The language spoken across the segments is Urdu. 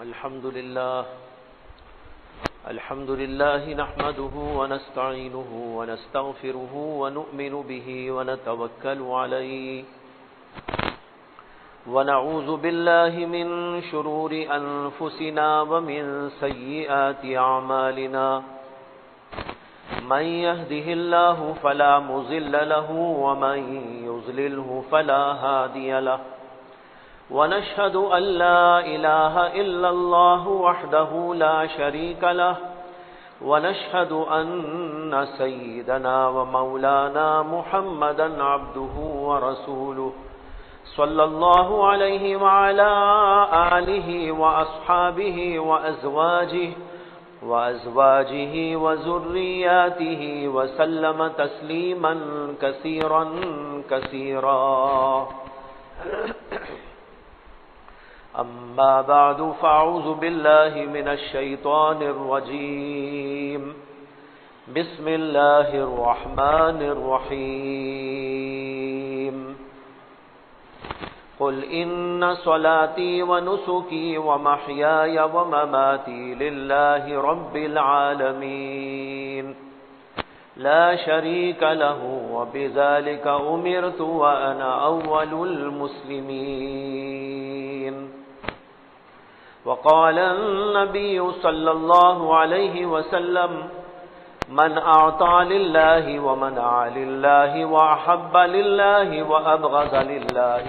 الحمد لله نحمده ونستعينه ونستغفره ونؤمن به ونتوكل عليه ونعوذ بالله من شرور أنفسنا ومن سيئات أعمالنا من يهده الله فلا مضل له ومن يضلله فلا هادي له ونشهد أن لا إله إلا الله وحده لا شريك له ونشهد أن سيدنا ومولانا محمدا عبده ورسوله صلى الله عليه وعلى آله وأصحابه وأزواجه وذرياته وسلم تسليما كثيرا كثيرا أما بعد فأعوذ بالله من الشيطان الرجيم بسم الله الرحمن الرحيم قل إن صلاتي ونسكي ومحياي ومماتي لله رب العالمين لا شريك له وبذلك أمرت وأنا أول المسلمين وقال النبي صلى الله عليه وسلم من أعطى لله ومنع لله وأحب لله وأبغض لله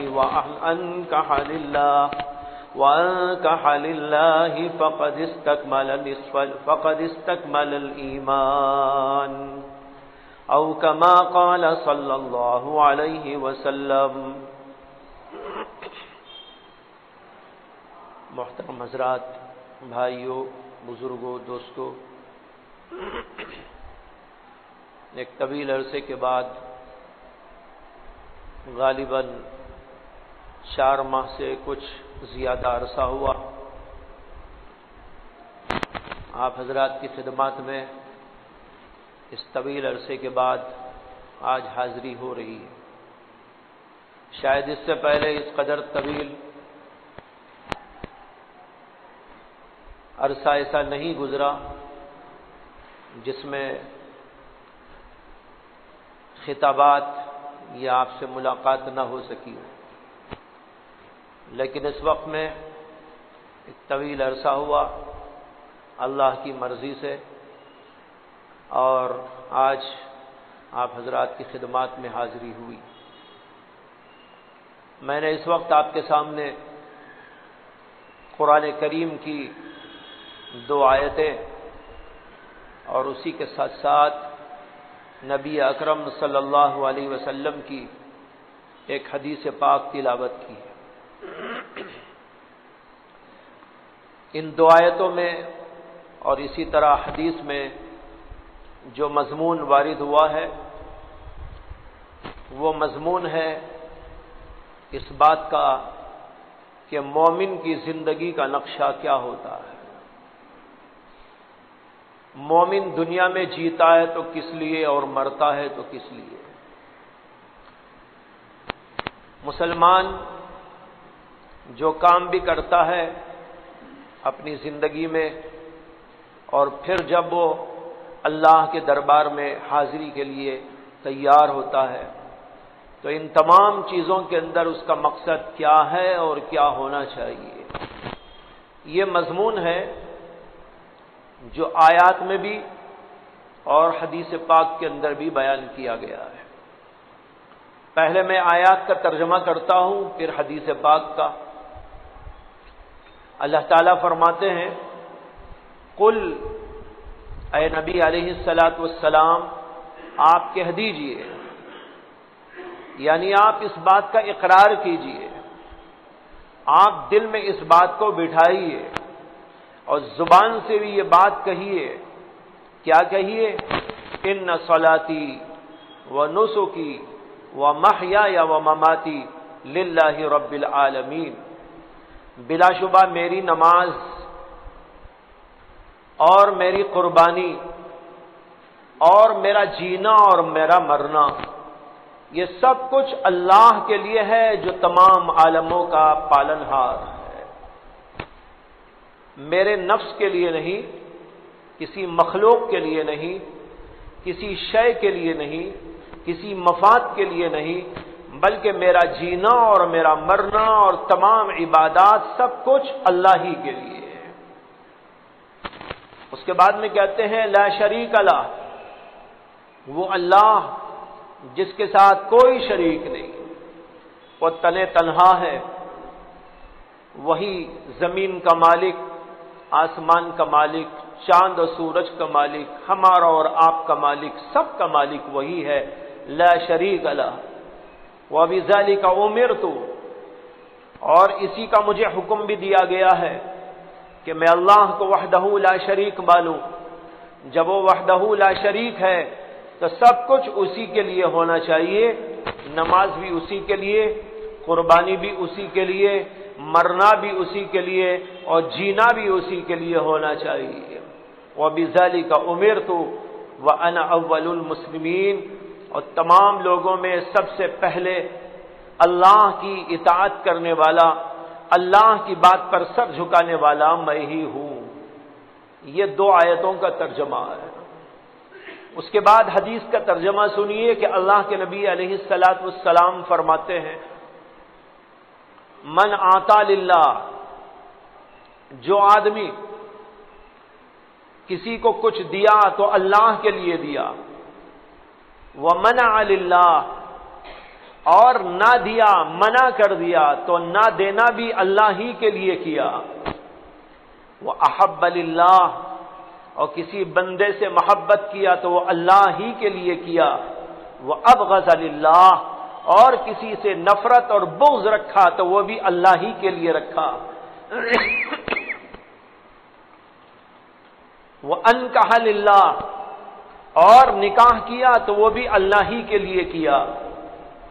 وأنكح لله فقد استكمل الإيمان أو كما قال صلى الله عليه وسلم۔ محترم حضرات، بھائیوں، بزرگوں، دوستوں، ایک طویل عرصے کے بعد غالباً 4 ماہ سے کچھ زیادہ عرصہ ہوا آپ حضرات کی خدمات میں اس طویل عرصے کے بعد آج حاضری ہو رہی ہے۔ شاید اس سے پہلے اس قدر طویل عرصہ ایسا نہیں گزرا جس میں خطابات یا آپ سے ملاقات نہ ہو سکی ہو، لیکن اس وقت میں ایک طویل عرصہ ہوا اللہ کی مرضی سے، اور آج آپ حضرات کی خدمات میں حاضری ہوئی۔ میں نے اس وقت آپ کے سامنے قرآن کریم کی 2 آیتیں اور اسی کے ساتھ ساتھ نبی اکرم صلی اللہ علیہ وسلم کی ایک حدیث پاک تلاوت کی ہے۔ ان 2 آیتوں میں اور اسی طرح حدیث میں جو مضمون وارد ہوا ہے وہ مضمون ہے اس بات کا کہ مومن کی زندگی کا نقشہ کیا ہوتا ہے، مومن دنیا میں جیتا ہے تو کس لیے اور مرتا ہے تو کس لیے۔ مسلمان جو کام بھی کرتا ہے اپنی زندگی میں، اور پھر جب وہ اللہ کے دربار میں حاضری کے لیے تیار ہوتا ہے تو ان تمام چیزوں کے اندر اس کا مقصد کیا ہے اور کیا ہونا چاہیے، یہ مضمون ہے جو آیات میں بھی اور حدیث پاک کے اندر بھی بیان کیا گیا ہے۔ پہلے میں آیات کا ترجمہ کرتا ہوں، پھر حدیث پاک کا۔ اللہ تعالیٰ فرماتے ہیں، قل، اے نبی علیہ الصلاۃ والسلام آپ کہہ دیجئے، یعنی آپ اس بات کا اقرار کیجئے، آپ دل میں اس بات کو بٹھائیے اور زبان سے بھی یہ بات کہیے۔ کیا کہیے؟ ان صلاتی و نسکی و محیای و مماتی للہ رب العالمین، بلا شبہ میری نماز اور میری قربانی اور میرا جینا اور میرا مرنا یہ سب کچھ اللہ کے لیے ہے جو تمام عالموں کا پالن ہار ہے۔ میرے نفس کے لیے نہیں، کسی مخلوق کے لیے نہیں، کسی شے کے لیے نہیں، کسی مفاد کے لیے نہیں، بلکہ میرا جینا اور میرا مرنا اور تمام عبادات سب کچھ اللہ ہی کے لیے ہے۔ اس کے بعد میں کہتے ہیں لا شریک لہ، وہ اللہ جس کے ساتھ کوئی شریک نہیں، وہ تنہا ہے، وہی زمین کا مالک، آسمان کا مالک، چاند و سورج کا مالک، ہمارا اور آپ کا مالک، سب کا مالک وہی ہے، لا شریک لہ۔ وَبِذَلِكَ أُمِرْتُ، اور اسی کا مجھے حکم بھی دیا گیا ہے کہ میں اللہ کو وحدہ لا شریک مانوں۔ جب وہ وحدہ لا شریک ہے تو سب کچھ اسی کے لیے ہونا چاہیے، نماز بھی اسی کے لیے، قربانی بھی اسی کے لیے، مرنا بھی اسی کے لیے، اور جینا بھی اسی کے لیے ہونا چاہیے۔ وَبِذَلِكَ أُمِرْتُ وَأَنَا أَوَّلُ الْمُسْلِمِينَ، اور تمام لوگوں میں سب سے پہلے اللہ کی اطاعت کرنے والا، اللہ کی بات پر سر جھکانے والا میں ہی ہوں۔ یہ دو آیتوں کا ترجمہ ہے۔ اس کے بعد حدیث کا ترجمہ سنیے کہ اللہ کے نبی علیہ الصلاۃ والسلام فرماتے ہیں من آتا للہ، جو آدمی کسی کو کچھ دیا تو اللہ کے لیے دیا، ومنع للہ، اور نہ دیا منع کر دیا تو نہ دینا بھی اللہ ہی کے لیے کیا، وَأَحَبَّ لِلَّهِ، اور کسی بندے سے محبت کیا تو وہ اللہ ہی کے لیے کیا، وَأَبْغَضَ لِلَّهِ، اور کسی سے نفرت اور بغض رکھا تو وہ بھی اللہ ہی کے لیے رکھا، وَأَنْكَحَ لِلَّهِ، اور نکاح کیا تو وہ بھی اللہ ہی کے لیے کیا،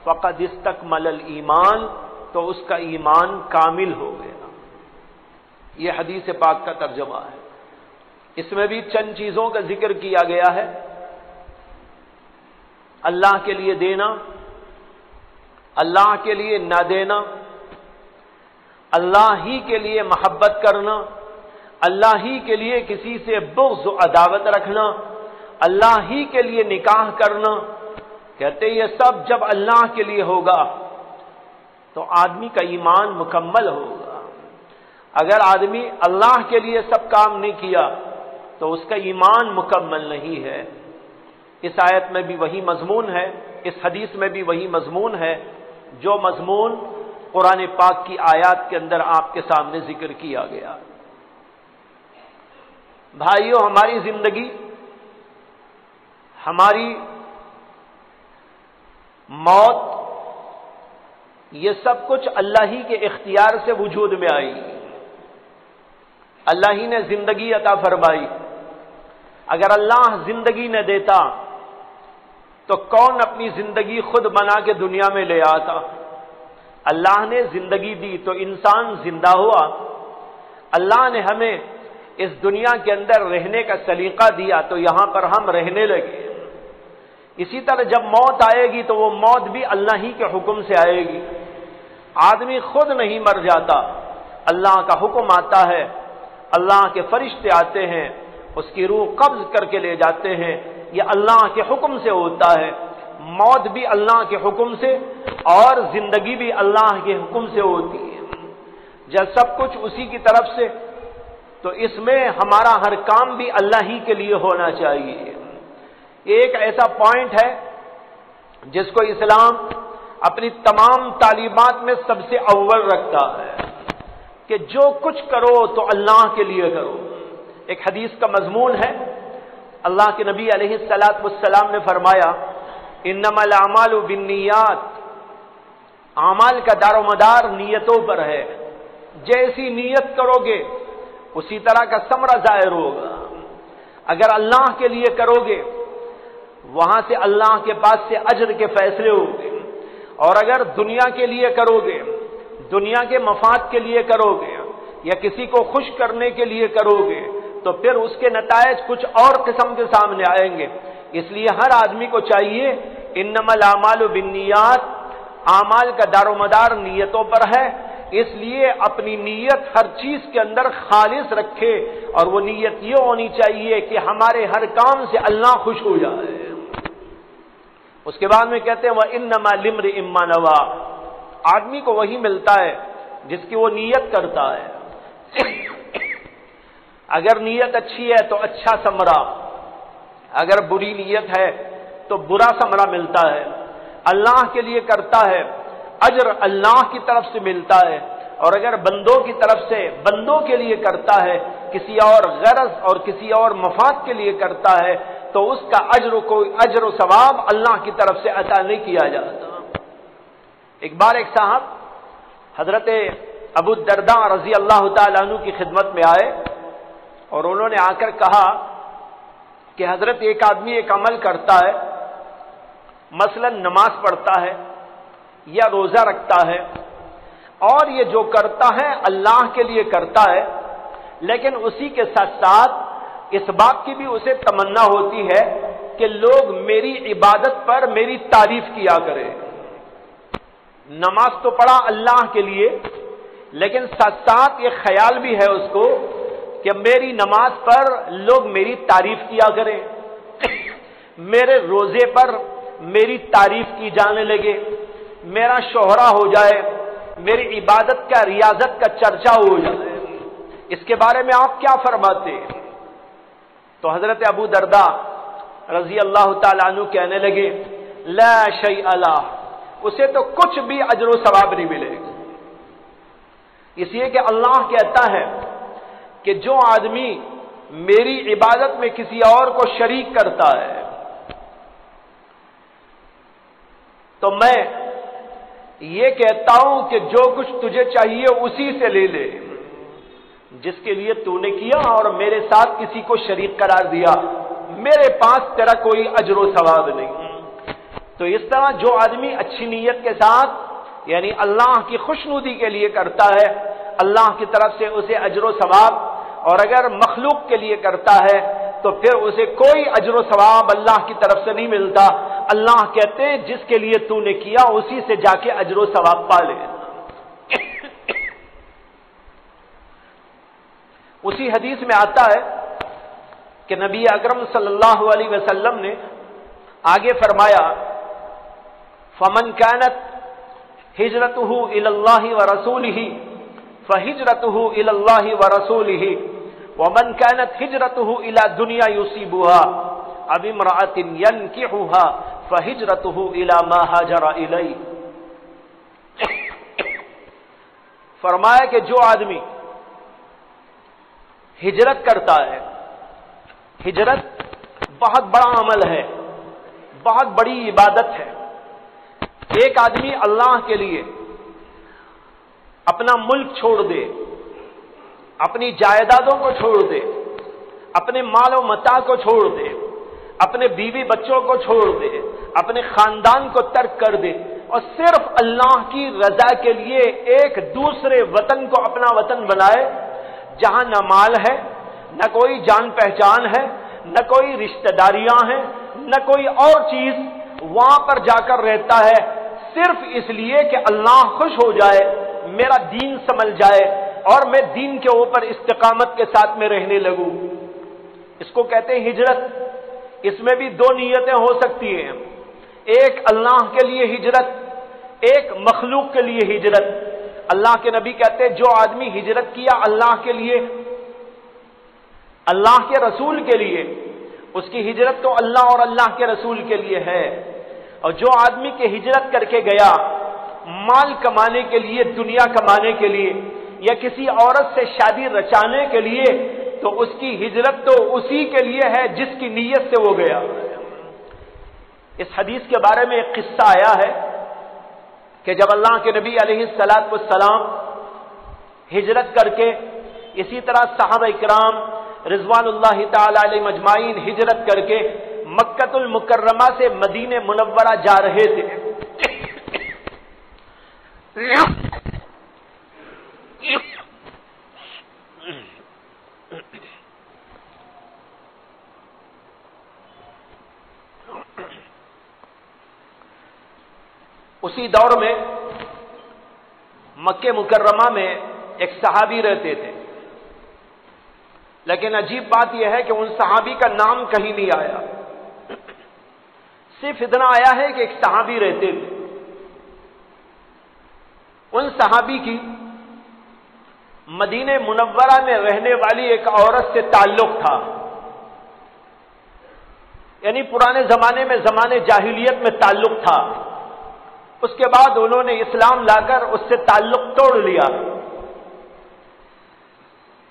فَقَدْ اسْتَكْمَلَ الْإِيمَانَ، تو اس کا ایمان کامل ہو گیا۔ یہ حدیث پاک کا ترجمہ ہے۔ اس میں بھی چند چیزوں کا ذکر کیا گیا ہے، اللہ کے لیے دینا، اللہ کے لیے نہ دینا، اللہ ہی کے لیے محبت کرنا، اللہ ہی کے لیے کسی سے بغض و عداوت رکھنا، اللہ ہی کے لیے نکاح کرنا۔ کہتے یہ سب جب اللہ کے لیے ہوگا تو آدمی کا ایمان مکمل ہوگا۔ اگر آدمی اللہ کے لیے سب کام نہیں کیا تو اس کا ایمان مکمل نہیں ہے۔ اس آیت میں بھی وہی مضمون ہے، اس حدیث میں بھی وہی مضمون ہے جو مضمون قرآن پاک کی آیات کے اندر آپ کے سامنے ذکر کیا گیا۔ بھائیو، ہماری زندگی، ہماری موت، یہ سب کچھ اللہ ہی کے اختیار سے وجود میں آئی۔ اللہ ہی نے زندگی عطا فرمائی۔ اگر اللہ زندگی نہ دیتا تو کون اپنی زندگی خود بنا کے دنیا میں لے آتا؟ اللہ نے زندگی دی تو انسان زندہ ہوا۔ اللہ نے ہمیں اس دنیا کے اندر رہنے کا سلیقہ دیا تو یہاں پر ہم رہنے لگے۔ اسی طرح جب موت آئے گی تو وہ موت بھی اللہ ہی کے حکم سے آئے گی۔ آدمی خود نہیں مر جاتا، اللہ کا حکم آتا ہے، اللہ کے فرشتے آتے ہیں، اس کی روح قبض کر کے لے جاتے ہیں۔ یہ اللہ کے حکم سے ہوتا ہے۔ موت بھی اللہ کے حکم سے اور زندگی بھی اللہ کے حکم سے ہوتی ہے۔ جب سب کچھ اسی کی طرف سے، تو اس میں ہمارا ہر کام بھی اللہ ہی کے لیے ہونا چاہیے۔ یہ ایک ایسا پوائنٹ ہے جس کو اسلام اپنی تمام تعلیمات میں سب سے اول رکھتا ہے کہ جو کچھ کرو تو اللہ کے لیے کرو۔ ایک حدیث کا مضمون ہے، اللہ کے نبی علیہ الصلاۃ والسلام نے فرمایا انما الاعمال بالنیات، اعمال کا دار و مدار نیتوں پر ہے۔ جیسی نیت کرو گے اسی طرح کا ثمرہ ظاہر ہوگا۔ اگر اللہ کے لیے کرو گے وہاں سے اللہ کے پاس سے اجر کے فیصلے ہوں گے، اور اگر دنیا کے لیے کرو گے، دنیا کے مفاد کے لیے کرو گے یا کسی کو خوش کرنے کے لیے کرو گے تو پھر اس کے نتائج کچھ اور قسم کے سامنے آئیں گے۔ اس لیے ہر آدمی کو چاہیے انما الاعمال بالنیات، اعمال کا دار و مدار نیتوں پر ہے۔ اس لیے اپنی نیت ہر چیز کے اندر خالص رکھے، اور وہ نیت یہ ہونی چاہیے کہ ہمارے ہر کام سے اللہ خوش ہو جائے۔ اس کے بعد میں کہتے ہیں وَإِنَّمَا لِامْرِئٍ مَّا نَوَىٰ، آدمی کو وہی ملتا ہے جس کی وہ نیت کرتا ہے۔ اگر نیت اچھی ہے تو اچھا ثمرہ، اگر بری نیت ہے تو برا ثمرہ ملتا ہے۔ اللہ کے لیے کرتا ہے، اجر اللہ کی طرف سے ملتا ہے، اور اگر بندوں کی طرف سے بندوں کے لیے کرتا ہے، کسی اور غرض اور کسی اور مفاد کے لیے کرتا ہے، تو اس کا اجر و ثواب اللہ کی طرف سے عطا نہیں کیا جاتا۔ ایک بار ایک صاحب حضرت ابو الدرداء رضی اللہ تعالیٰ عنہ کی خدمت میں آئے، اور انہوں نے آ کر کہا کہ حضرت ایک آدمی ایک عمل کرتا ہے، مثلا نماز پڑھتا ہے یا روزہ رکھتا ہے، اور یہ جو کرتا ہے اللہ کے لیے کرتا ہے، لیکن اسی کے ساتھ ساتھ اس بات کی بھی اسے تمنا ہوتی ہے کہ لوگ میری عبادت پر میری تعریف کیا کریں۔ نماز تو پڑھا اللہ کے لیے، لیکن ساتھ ساتھ یہ خیال بھی ہے اس کو کہ میری نماز پر لوگ میری تعریف کیا کریں، میرے روزے پر میری تعریف کی جانے لگے، میرا شہرہ ہو جائے، میری عبادت کا ریاضت کا چرچا ہو جائے۔ اس کے بارے میں آپ کیا فرماتے ہیں؟ تو حضرت ابو درداء رضی اللہ تعالیٰ عنہ کہنے لگے لا شیء لہ، اسے تو کچھ بھی اجر و ثواب نہیں ملے گا، اس لیے کہ اللہ کہتا ہے کہ جو آدمی میری عبادت میں کسی اور کو شریک کرتا ہے تو میں یہ کہتا ہوں کہ جو کچھ تجھے چاہیے اسی سے لے لے جس کے لیے تو نے کیا، اور میرے ساتھ کسی کو شریک قرار دیا، میرے پاس تیرا کوئی اجر و ثواب نہیں۔ تو اس طرح جو آدمی اچھی نیت کے ساتھ یعنی اللہ کی خوشنودی کے لیے کرتا ہے، اللہ کی طرف سے اسے اجر و ثواب، اور اگر مخلوق کے لیے کرتا ہے تو پھر اسے کوئی اجر و ثواب اللہ کی طرف سے نہیں ملتا۔ اللہ کہتے ہیں جس کے لیے تو نے کیا اسی سے جا کے اجر و ثواب پا لے۔ اسی حدیث میں آتا ہے کہ نبی اکرم صلی اللہ علیہ وسلم نے آگے فرمایا فمن كانت هجرته الى الله ورسوله فهجرته الى الله ورسوله ومن كانت هجرته الى دنيا يصيبها او امرأة ينكحها فهجرته الى ما هاجر اليه۔ فرمایا کہ جو آدمی ہجرت کرتا ہے، ہجرت بہت بڑا عمل ہے، بہت بڑی عبادت ہے۔ ایک آدمی اللہ کے لیے اپنا ملک چھوڑ دے، اپنی جائیدادوں کو چھوڑ دے، اپنے مال و متاع کو چھوڑ دے، اپنے بیوی بچوں کو چھوڑ دے، اپنے خاندان کو ترک کر دے، اور صرف اللہ کی رضا کے لیے ایک دوسرے وطن کو اپنا وطن بنائے، جہاں نہ مال ہے، نہ کوئی جان پہچان ہے، نہ کوئی رشتہ داریاں ہیں، نہ کوئی اور چیز، وہاں پر جا کر رہتا ہے صرف اس لیے کہ اللہ خوش ہو جائے، میرا دین سنبھل جائے اور میں دین کے اوپر استقامت کے ساتھ میں رہنے لگوں۔ اس کو کہتے ہیں ہجرت۔ اس میں بھی دو نیتیں ہو سکتی ہیں، ایک اللہ کے لیے ہجرت، ایک مخلوق کے لیے ہجرت۔ اللہ کے نبی کہتے ہیں جو آدمی ہجرت کیا اللہ کے لیے، اللہ کے رسول کے لیے، اس کی ہجرت تو اللہ اور اللہ کے رسول کے لیے ہے۔ اور جو آدمی کے ہجرت کر کے گیا مال کمانے کے لیے، دنیا کمانے کے لیے، یا کسی عورت سے شادی رچانے کے لیے، تو اس کی ہجرت تو اسی کے لیے ہے جس کی نیت سے وہ گیا۔ اس حدیث کے بارے میں ایک قصہ آیا ہے کہ جب اللہ کے نبی علیہ الصلاۃ والسلام ہجرت کر کے، اسی طرح صحابہ کرام رضوان اللہ تعالی علیہ مجمعین ہجرت کر کے مکۃ المکرمہ سے مدینہ منورہ جا رہے تھے، اسی دور میں مکہ مکرمہ میں ایک صحابی رہتے تھے، لیکن عجیب بات یہ ہے کہ ان صحابی کا نام کہیں نہیں آیا، صرف اتنا آیا ہے کہ ایک صحابی رہتے تھے۔ ان صحابی کی مدینہ منورہ میں رہنے والی ایک عورت سے تعلق تھا، یعنی پرانے زمانے میں زمانے جاہلیت میں تعلق تھا، اس کے بعد انہوں نے اسلام لا کر اس سے تعلق توڑ لیا۔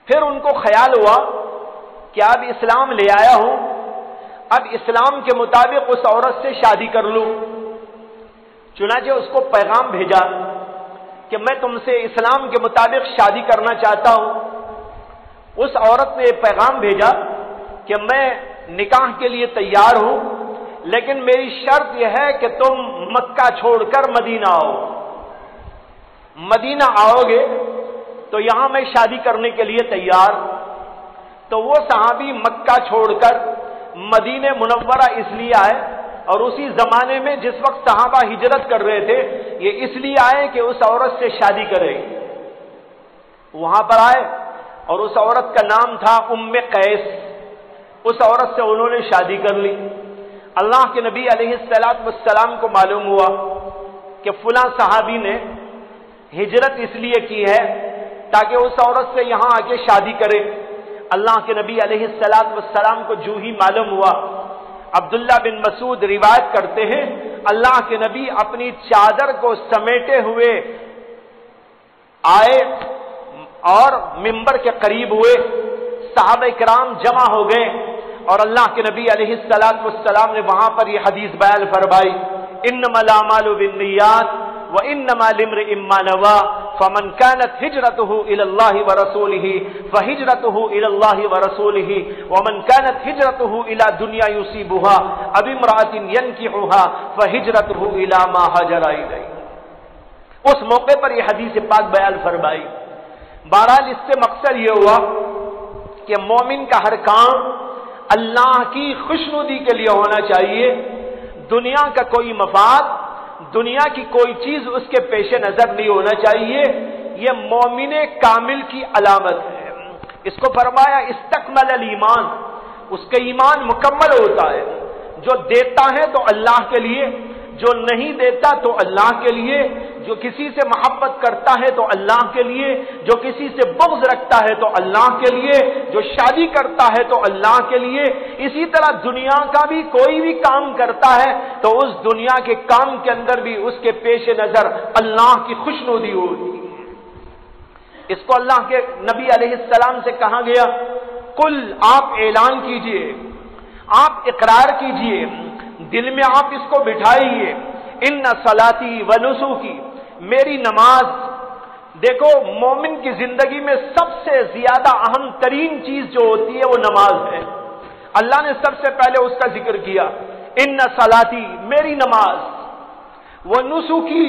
پھر ان کو خیال ہوا کہ اب اسلام لے آیا ہوں، اب اسلام کے مطابق اس عورت سے شادی کر لوں۔ چنانچہ اس کو پیغام بھیجا کہ میں تم سے اسلام کے مطابق شادی کرنا چاہتا ہوں۔ اس عورت نے یہ پیغام بھیجا کہ میں نکاح کے لیے تیار ہوں، لیکن میری شرط یہ ہے کہ تم مکہ چھوڑ کر مدینہ آؤ۔ مدینہ آؤ گے تو یہاں میں شادی کرنے کے لیے تیار۔ تو وہ صحابی مکہ چھوڑ کر مدینہ منورہ اس لیے آئے، اور اسی زمانے میں جس وقت صحابہ ہجرت کر رہے تھے، یہ اس لیے آئے کہ اس عورت سے شادی کریں۔ وہاں پر آئے اور اس عورت کا نام تھا ام قیس۔ اس عورت سے انہوں نے شادی کر لی۔ اللہ کے نبی علیہ السلام کو معلوم ہوا کہ فلاں صحابی نے ہجرت اس لیے کی ہے تاکہ اس عورت سے یہاں آ کے شادی کرے۔ اللہ کے نبی علیہ السلام کو جو ہی معلوم ہوا، عبداللہ بن مسعود روایت کرتے ہیں، اللہ کے نبی اپنی چادر کو سمیٹے ہوئے آئے اور منبر کے قریب ہوئے، صحابہ کرام جمع ہو گئے، اور اللہ کے نبی علیہ السلام نے وہاں پر یہ حدیث بیان فرمائی، انما الاعمال بالنیات وانما لامرئ ما نوى فمن كانت هجرته الى الله ورسوله فهجرته الى الله ورسوله ومن كانت هجرته الى دنيا يصيبها او امرأة ينكحها فهجرته الى ما هاجر اليه۔ اس موقع پر یہ حدیث پاک بیان فرمائی۔ بہرحال اس سے مقصد یہ ہوا کہ مومن کا ہر کام اللہ کی خوشنودی کے لیے ہونا چاہیے، دنیا کا کوئی مفاد، دنیا کی کوئی چیز اس کے پیش نظر نہیں ہونا چاہیے۔ یہ مومن کامل کی علامت ہے۔ اس کو فرمایا استکمل الایمان، اس کا ایمان مکمل ہوتا ہے۔ جو دیتا ہے تو اللہ کے لیے، جو نہیں دیتا تو اللہ کے لیے، جو کسی سے محبت کرتا ہے تو اللہ کے لیے، جو کسی سے بغض رکھتا ہے تو اللہ کے لیے، جو شادی کرتا ہے تو اللہ کے لیے۔ اسی طرح دنیا کا بھی کوئی بھی کام کرتا ہے تو اس دنیا کے کام کے اندر بھی اس کے پیش نظر اللہ کی خوشنودی ہوتی ہے۔ اس کو اللہ کے نبی علیہ السلام سے کہا گیا، قل، آپ اعلان کیجئے، آپ اقرار کیجئے، دل میں آپ اس کو بٹھائیے، ان صلاتی و نسکی، میری نماز۔ دیکھو مومن کی زندگی میں سب سے زیادہ اہم ترین چیز جو ہوتی ہے وہ نماز ہے۔ اللہ نے سب سے پہلے اس کا ذکر کیا، ان صلاتی، میری نماز، وہ نسکی،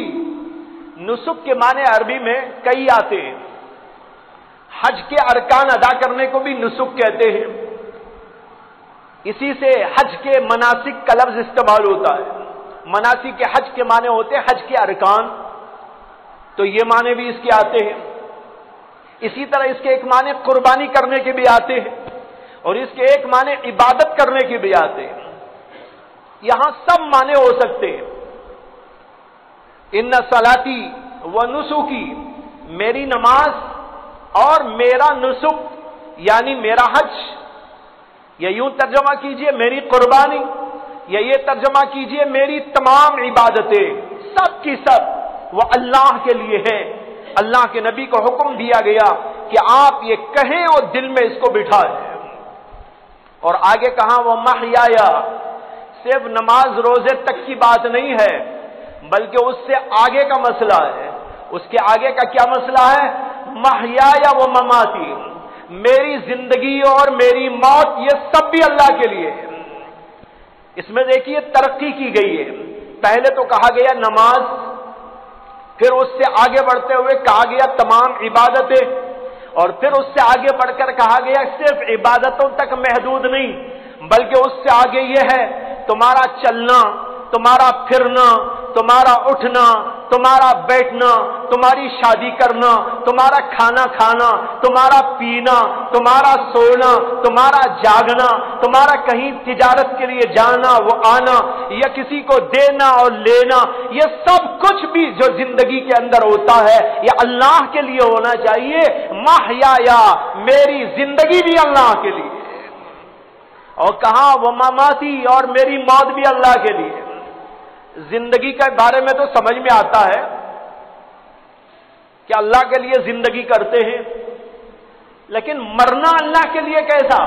نسک کے معنی عربی میں کئی آتے ہیں۔ حج کے ارکان ادا کرنے کو بھی نسک کہتے ہیں، اسی سے حج کے مناسک کا لفظ استعمال ہوتا ہے۔ مناسک کے حج کے معنی ہوتے ہیں حج کے ارکان، تو یہ معنی بھی اس کے آتے ہیں۔ اسی طرح اس کے ایک معنی قربانی کرنے کے بھی آتے ہیں، اور اس کے ایک معنی عبادت کرنے کے بھی آتے ہیں۔ یہاں سب معنی ہو سکتے ہیں۔ ان صلاتی و نسکی، میری نماز اور میرا نسک یعنی میرا حج، یا یوں ترجمہ کیجئے میری قربانی، یا یہ ترجمہ کیجئے میری تمام عبادتیں، سب کی سب وہ اللہ کے لیے ہے۔ اللہ کے نبی کو حکم دیا گیا کہ آپ یہ کہیں اور دل میں اس کو بٹھائیں۔ اور آگے کہاں، وہ محیایا، صرف نماز روزے تک کی بات نہیں ہے، بلکہ اس سے آگے کا مسئلہ ہے۔ اس کے آگے کا کیا مسئلہ ہے؟ محیایا و مماتی، میری زندگی اور میری موت یہ سب بھی اللہ کے لیے ہے۔ اس میں دیکھیے ترقی کی گئی ہے۔ پہلے تو کہا گیا نماز، پھر اس سے آگے بڑھتے ہوئے کہا گیا تمام عبادتیں، اور پھر اس سے آگے بڑھ کر کہا گیا صرف عبادتوں تک محدود نہیں، بلکہ اس سے آگے یہ ہے تمہارا چلنا، تمہارا پھرنا، تمہارا اٹھنا، تمہارا بیٹھنا، تمہاری شادی کرنا، تمہارا کھانا کھانا، تمہارا پینا، تمہارا سونا، تمہارا جاگنا، تمہارا کہیں تجارت کے لیے جانا وہ آنا، یا کسی کو دینا اور لینا، یہ سب کچھ بھی جو زندگی کے اندر ہوتا ہے یہ اللہ کے لیے ہونا چاہیے۔ محیایا، میری زندگی بھی اللہ کے لیے، اور کہا وہ مماتی، اور میری موت بھی اللہ کے لیے۔ زندگی کے بارے میں تو سمجھ میں آتا ہے کہ اللہ کے لیے زندگی کرتے ہیں، لیکن مرنا اللہ کے لیے کیسا؟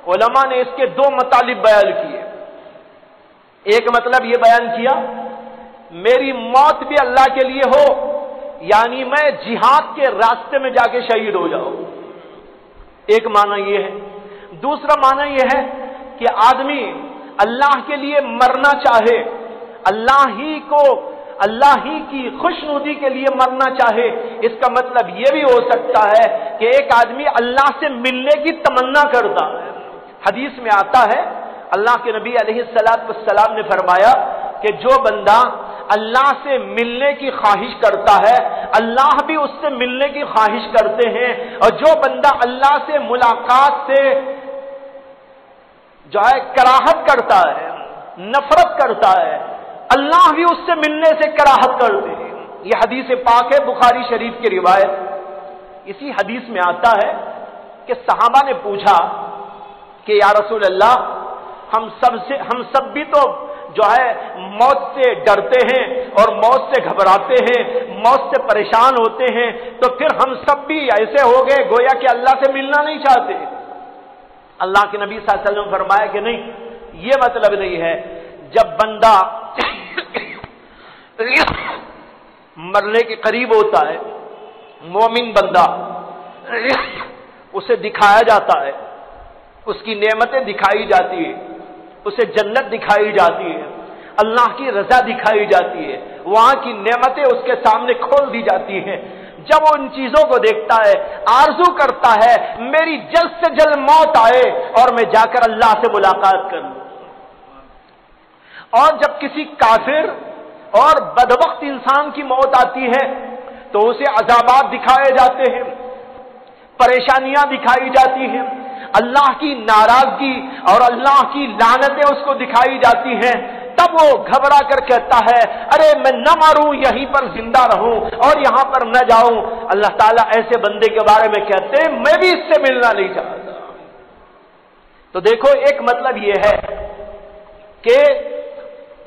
علماء نے اس کے دو مطالب بیان کیے۔ ایک مطلب یہ بیان کیا میری موت بھی اللہ کے لیے ہو، یعنی میں جہاد کے راستے میں جا کے شہید ہو جاؤں، ایک معنی یہ ہے۔ دوسرا معنی یہ ہے کہ آدمی اللہ کے لیے مرنا چاہے، اللہ ہی کی خوشنودی کے لیے مرنا چاہے۔ اس کا مطلب یہ بھی ہو سکتا ہے کہ ایک آدمی اللہ سے ملنے کی تمنا کرتا ہے۔ حدیث میں آتا ہے اللہ کے نبی علیہ السلام نے فرمایا کہ جو بندہ اللہ سے ملنے کی خواہش کرتا ہے اللہ بھی اس سے ملنے کی خواہش کرتے ہیں، اور جو بندہ اللہ سے ملاقات سے جو ہے کراہت کرتا ہے، نفرت کرتا ہے، اللہ بھی اس سے ملنے سے کراہت کرتے ہیں۔ یہ حدیث پاک ہے، بخاری شریف کی روایت۔ اسی حدیث میں آتا ہے کہ صحابہ نے پوچھا کہ یا رسول اللہ ہم سب بھی تو جو ہے موت سے ڈرتے ہیں اور موت سے گھبراتے ہیں، موت سے پریشان ہوتے ہیں، تو پھر ہم سب بھی ایسے ہو گئے گویا کہ اللہ سے ملنا نہیں چاہتے۔ اللہ کے نبی صلی اللہ علیہ وسلم فرمایا کہ نہیں، یہ مطلب نہیں ہے۔ جب بندہ مرنے کے قریب ہوتا ہے، مومن بندہ، اسے دکھایا جاتا ہے، اس کی نعمتیں دکھائی جاتی ہیں، اسے جنت دکھائی جاتی ہے، اللہ کی رضا دکھائی جاتی ہے، وہاں کی نعمتیں اس کے سامنے کھول دی جاتی ہیں۔ جب وہ ان چیزوں کو دیکھتا ہے آرزو کرتا ہے میری جلد سے جلد موت آئے اور میں جا کر اللہ سے ملاقات کروں۔ اور جب کسی کافر اور بدبخت انسان کی موت آتی ہے تو اسے عذابات دکھائے جاتے ہیں، پریشانیاں دکھائی جاتی ہیں، اللہ کی ناراضگی اور اللہ کی لعنتیں اس کو دکھائی جاتی ہیں۔ تب وہ گھبرا کر کہتا ہے ارے میں نہ مروں، یہیں پر زندہ رہوں اور یہاں پر نہ جاؤں۔ اللہ تعالیٰ ایسے بندے کے بارے میں کہتے ہیں میں بھی اس سے ملنا نہیں چاہتا۔ تو دیکھو ایک مطلب یہ ہے کہ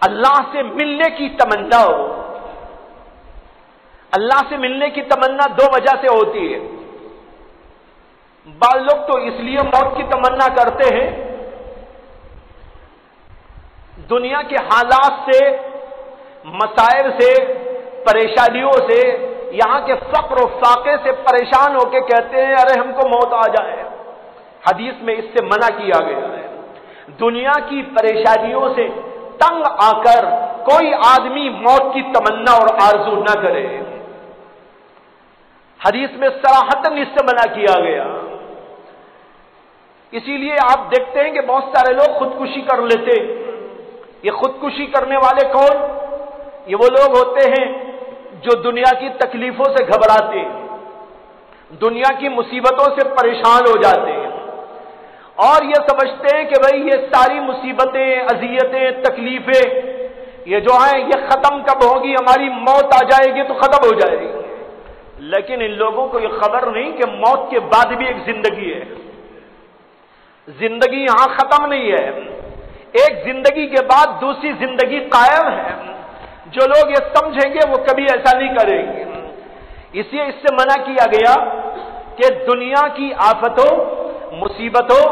اللہ سے ملنے کی تمنا ہو۔ اللہ سے ملنے کی تمنا دو وجہ سے ہوتی ہے۔ بعض لوگ تو اس لیے موت کی تمنا کرتے ہیں دنیا کے حالات سے، مسائل سے، پریشانیوں سے، یہاں کے فقر و فاقے سے پریشان ہو کے کہتے ہیں ارے ہم کو موت آ جائے۔ حدیث میں اس سے منع کیا گیا ہے۔ دنیا کی پریشانیوں سے تنگ آ کر کوئی آدمی موت کی تمنا اور آرزو نہ کرے۔ حدیث میں صراحتاً اس سے منع کیا گیا۔ اسی لیے آپ دیکھتے ہیں کہ بہت سارے لوگ خودکشی کر لیتے۔ یہ خودکشی کرنے والے کون؟ یہ وہ لوگ ہوتے ہیں جو دنیا کی تکلیفوں سے گھبراتے، دنیا کی مصیبتوں سے پریشان ہو جاتے ہیں، اور یہ سمجھتے ہیں کہ بھئی یہ ساری مصیبتیں، اذیتیں، تکلیفیں یہ جو ہیں یہ ختم کب ہوگی، ہماری موت آ جائے گی تو ختم ہو جائے گی۔ لیکن ان لوگوں کو یہ خبر نہیں کہ موت کے بعد بھی ایک زندگی ہے، زندگی یہاں ختم نہیں ہے، ایک زندگی کے بعد دوسری زندگی قائم ہے۔ جو لوگ یہ سمجھیں گے وہ کبھی ایسا نہیں کریں گے۔ اس لیے اس سے منع کیا گیا کہ دنیا کی آفتوں، مصیبتوں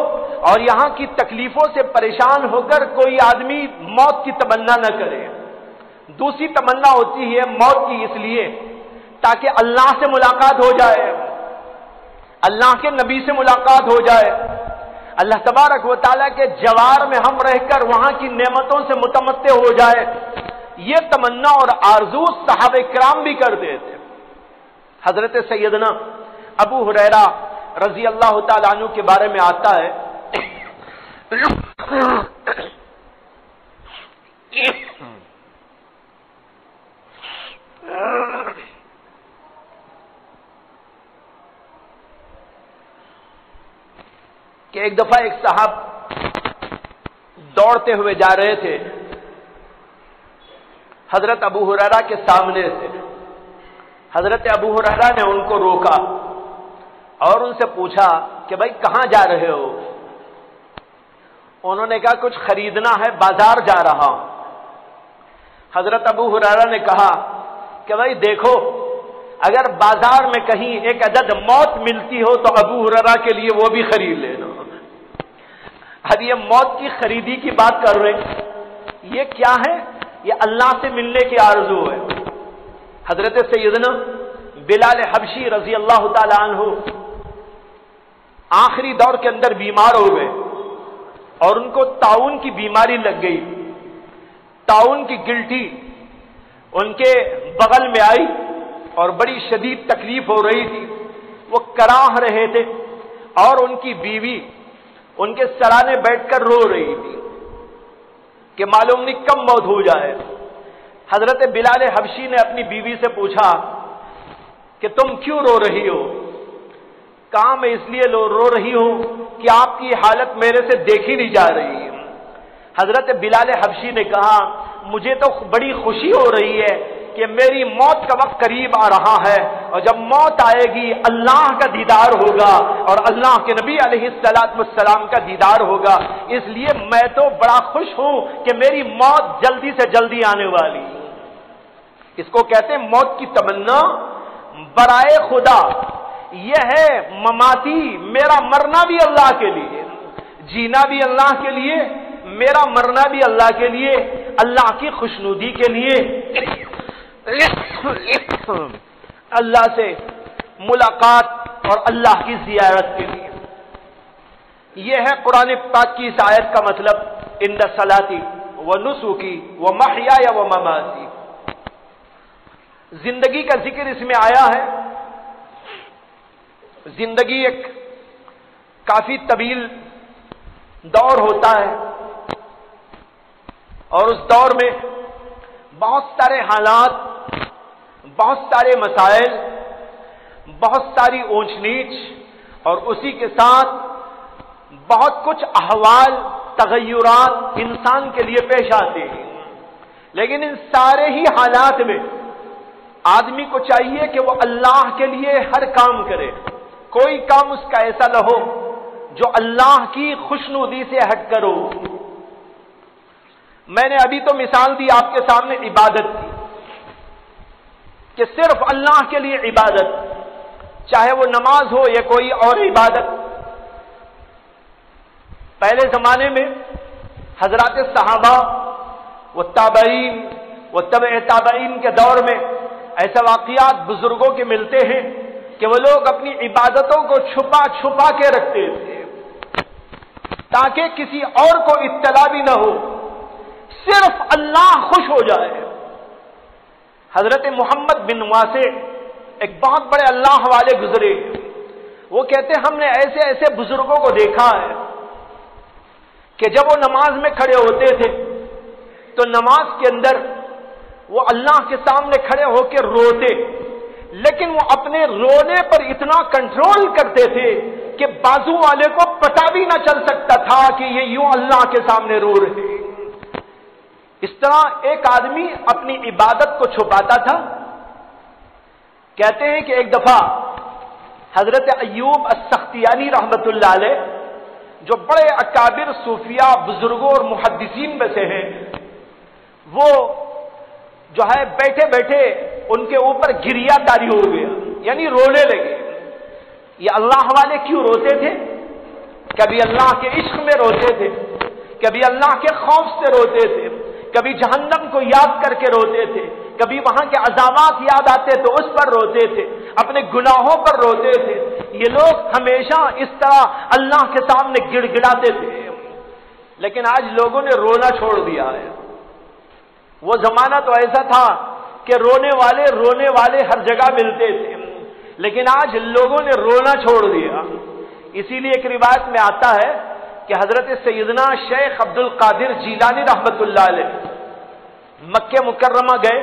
اور یہاں کی تکلیفوں سے پریشان ہو کر کوئی آدمی موت کی تمنا نہ کرے۔ دوسری تمنا ہوتی ہے موت کی اس لیے تاکہ اللہ سے ملاقات ہو جائے، اللہ کے نبی سے ملاقات ہو جائے، اللہ تبارک و تعالیٰ کے جوار میں ہم رہ کر وہاں کی نعمتوں سے متمتع ہو جائے۔ یہ تمنا اور آرزو صحابہ کرام بھی کرتے تھے۔ حضرت سیدنا ابو ہریرہ رضی اللہ تعالیٰ عنہ کے بارے میں آتا ہے کہ ایک دفعہ ایک صاحب دوڑتے ہوئے جا رہے تھے حضرت ابو ہریرہ کے سامنے سے. حضرت ابو ہریرہ نے ان کو روکا اور ان سے پوچھا کہ بھائی کہاں جا رہے ہو؟ انہوں نے کہا کچھ خریدنا ہے، بازار جا رہا ہوں. حضرت ابو ہریرہ نے کہا کہ بھائی دیکھو، اگر بازار میں کہیں ایک عدد موت ملتی ہو تو ابو ہریرہ کے لیے وہ بھی خرید لینا. اب یہ موت کی خریدی کی بات کر رہے ہیں، یہ کیا ہے؟ یہ اللہ سے ملنے کی آرزو ہے. حضرت سیدنا بلال حبشی رضی اللہ تعالی عنہ آخری دور کے اندر بیمار ہو گئے اور ان کو طاعون کی بیماری لگ گئی. طاعون کی گلٹی ان کے بغل میں آئی اور بڑی شدید تکلیف ہو رہی تھی. وہ کراہ رہے تھے اور ان کی بیوی ان کے سرانے بیٹھ کر رو رہی تھی کہ معلوم نہیں کب موت ہو جائے. حضرت بلال حبشی نے اپنی بیوی سے پوچھا کہ تم کیوں رو رہی ہو؟ کہا میں اس لیے رو رہی ہوں کہ آپ کی حالت میرے سے دیکھی نہیں جا رہی. حضرت بلال حبشی نے کہا مجھے تو بڑی خوشی ہو رہی ہے کہ میری موت کا وقت قریب آ رہا ہے، اور جب موت آئے گی اللہ کا دیدار ہوگا اور اللہ کے نبی علیہ السلام کا دیدار ہوگا. اس لیے میں تو بڑا خوش ہوں کہ میری موت جلدی سے جلدی آنے والی. اس کو کہتے ہیں موت کی تمنا برائے خدا. یہ ہے مماتی، میرا مرنا بھی اللہ کے لیے، جینا بھی اللہ کے لیے، میرا مرنا بھی اللہ کے لیے، اللہ کی خوشنودی کے لیے، اللہ سے ملاقات اور اللہ کی زیارت کے لیے. یہ ہے قرآن پاک کی اس آیت کا مطلب ان صلاتی و نسکی و محیای و مماتی. زندگی کا ذکر اس میں آیا ہے. زندگی ایک کافی طویل دور ہوتا ہے اور اس دور میں بہت سارے حالات، بہت سارے مسائل، بہت ساری اونچ نیچ اور اسی کے ساتھ بہت کچھ احوال، تغیرات انسان کے لیے پیش آتے ہیں. لیکن ان سارے ہی حالات میں آدمی کو چاہیے کہ وہ اللہ کے لیے ہر کام کرے. کوئی کام اس کا ایسا نہ ہو جو اللہ کی خوشنودی سے ہٹ کر ہو. میں نے ابھی تو مثال دی آپ کے سامنے عبادت کی کہ صرف اللہ کے لیے عبادت، چاہے وہ نماز ہو یا کوئی اور عبادت. پہلے زمانے میں حضرات صحابہ و تابعین و تبع تابعین کے دور میں ایسے واقعات بزرگوں کے ملتے ہیں کہ وہ لوگ اپنی عبادتوں کو چھپا چھپا کے رکھتے تھے تاکہ کسی اور کو اطلاع بھی نہ ہو، صرف اللہ خوش ہو جائے. حضرت محمد بن واسع ایک بہت بڑے اللہ والے گزرے. وہ کہتے ہم نے ایسے ایسے بزرگوں کو دیکھا ہے کہ جب وہ نماز میں کھڑے ہوتے تھے تو نماز کے اندر وہ اللہ کے سامنے کھڑے ہو کے روتے، لیکن وہ اپنے رونے پر اتنا کنٹرول کرتے تھے کہ بازو والے کو پتہ بھی نہ چل سکتا تھا کہ یہ یوں اللہ کے سامنے رو رہے. اس طرح ایک آدمی اپنی عبادت کو چھپاتا تھا. کہتے ہیں کہ ایک دفعہ حضرت ایوب السختیانی رحمت اللہ علیہ، جو بڑے اکابر صوفیاء بزرگوں اور محدثین میں سے ہیں، وہ جو ہے بیٹھے بیٹھے ان کے اوپر گریا طاری ہو گیا، یعنی رونے لگے. یہ اللہ والے کیوں روتے تھے؟ کبھی اللہ کے عشق میں روتے تھے، کبھی اللہ کے خوف سے روتے تھے، کبھی جہنم کو یاد کر کے روتے تھے، کبھی وہاں کے عذابات یاد آتے تو اس پر روتے تھے، اپنے گناہوں پر روتے تھے. یہ لوگ ہمیشہ اس طرح اللہ کے سامنے گڑ گڑاتے تھے. لیکن آج لوگوں نے رونا چھوڑ دیا ہے. وہ زمانہ تو ایسا تھا کہ رونے والے ہر جگہ ملتے تھے، لیکن آج لوگوں نے رونا چھوڑ دیا. اسی لیے ایک روایت میں آتا ہے کہ حضرت سیدنا شیخ عبد القادر جیلانی رحمت اللہ علیہ مکہ مکرمہ گئے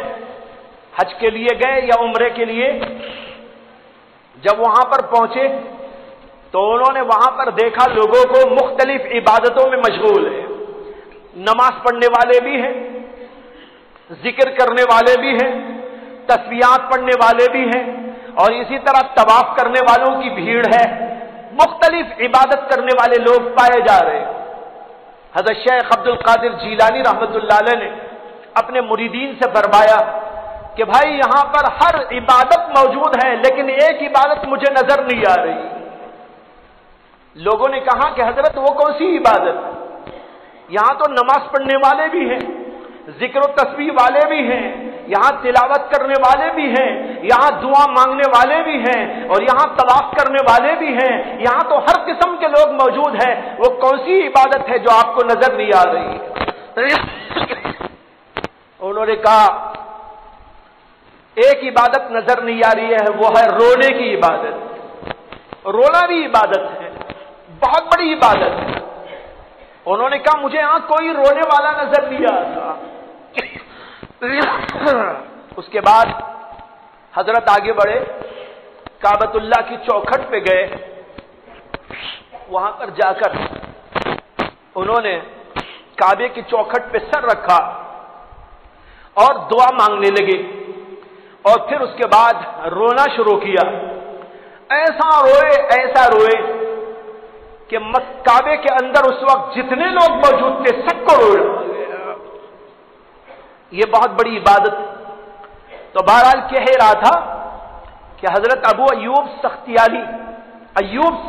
حج کے لیے گئے یا عمرے کے لیے، جب وہاں پر پہنچے تو انہوں نے وہاں پر دیکھا لوگوں کو مختلف عبادتوں میں مشغول ہے، نماز پڑھنے والے بھی ہیں، ذکر کرنے والے بھی ہیں، تسبیحات پڑھنے والے بھی ہیں، اور اسی طرح طواف کرنے والوں کی بھیڑ ہے، مختلف عبادت کرنے والے لوگ پائے جا رہے ہیں۔ حضرت شیخ عبد القادر جیلانی رحمۃ اللہ علیہ نے اپنے مریدین سے فرمایا کہ بھائی یہاں پر ہر عبادت موجود ہے لیکن ایک عبادت مجھے نظر نہیں آ رہی۔ لوگوں نے کہا کہ حضرت وہ کون سی عبادت؟ یہاں تو نماز پڑھنے والے بھی ہیں، ذکر و تسبیح والے بھی ہیں، یہاں تلاوت کرنے والے بھی ہیں، یہاں دعا مانگنے والے بھی ہیں، اور یہاں طواف کرنے والے بھی ہیں، یہاں تو ہر قسم کے لوگ موجود ہیں، وہ کون سی عبادت ہے جو آپ کو نظر نہیں آ رہی؟ انہوں نے کہا ایک عبادت نظر نہیں آ رہی ہے، وہ ہے رونے کی عبادت۔ رونا بھی عبادت ہے، بہت بڑی عبادت ہے۔ انہوں نے کہا مجھے یہاں کوئی رونے والا نظر نہیں آتا۔ اس کے بعد حضرت آگے بڑھے، کعبۃ اللہ کی چوکھٹ پہ گئے، وہاں پر جا کر انہوں نے کعبے کی چوکھٹ پہ سر رکھا اور دعا مانگنے لگے، اور پھر اس کے بعد رونا شروع کیا۔ ایسا روئے کہ کعبے کے اندر اس وقت جتنے لوگ موجود تھے سب کو رونا آ گیا۔ یہ بہت بڑی عبادت۔ تو بہرحال کہہ رہا تھا کہ حضرت ابو ایوب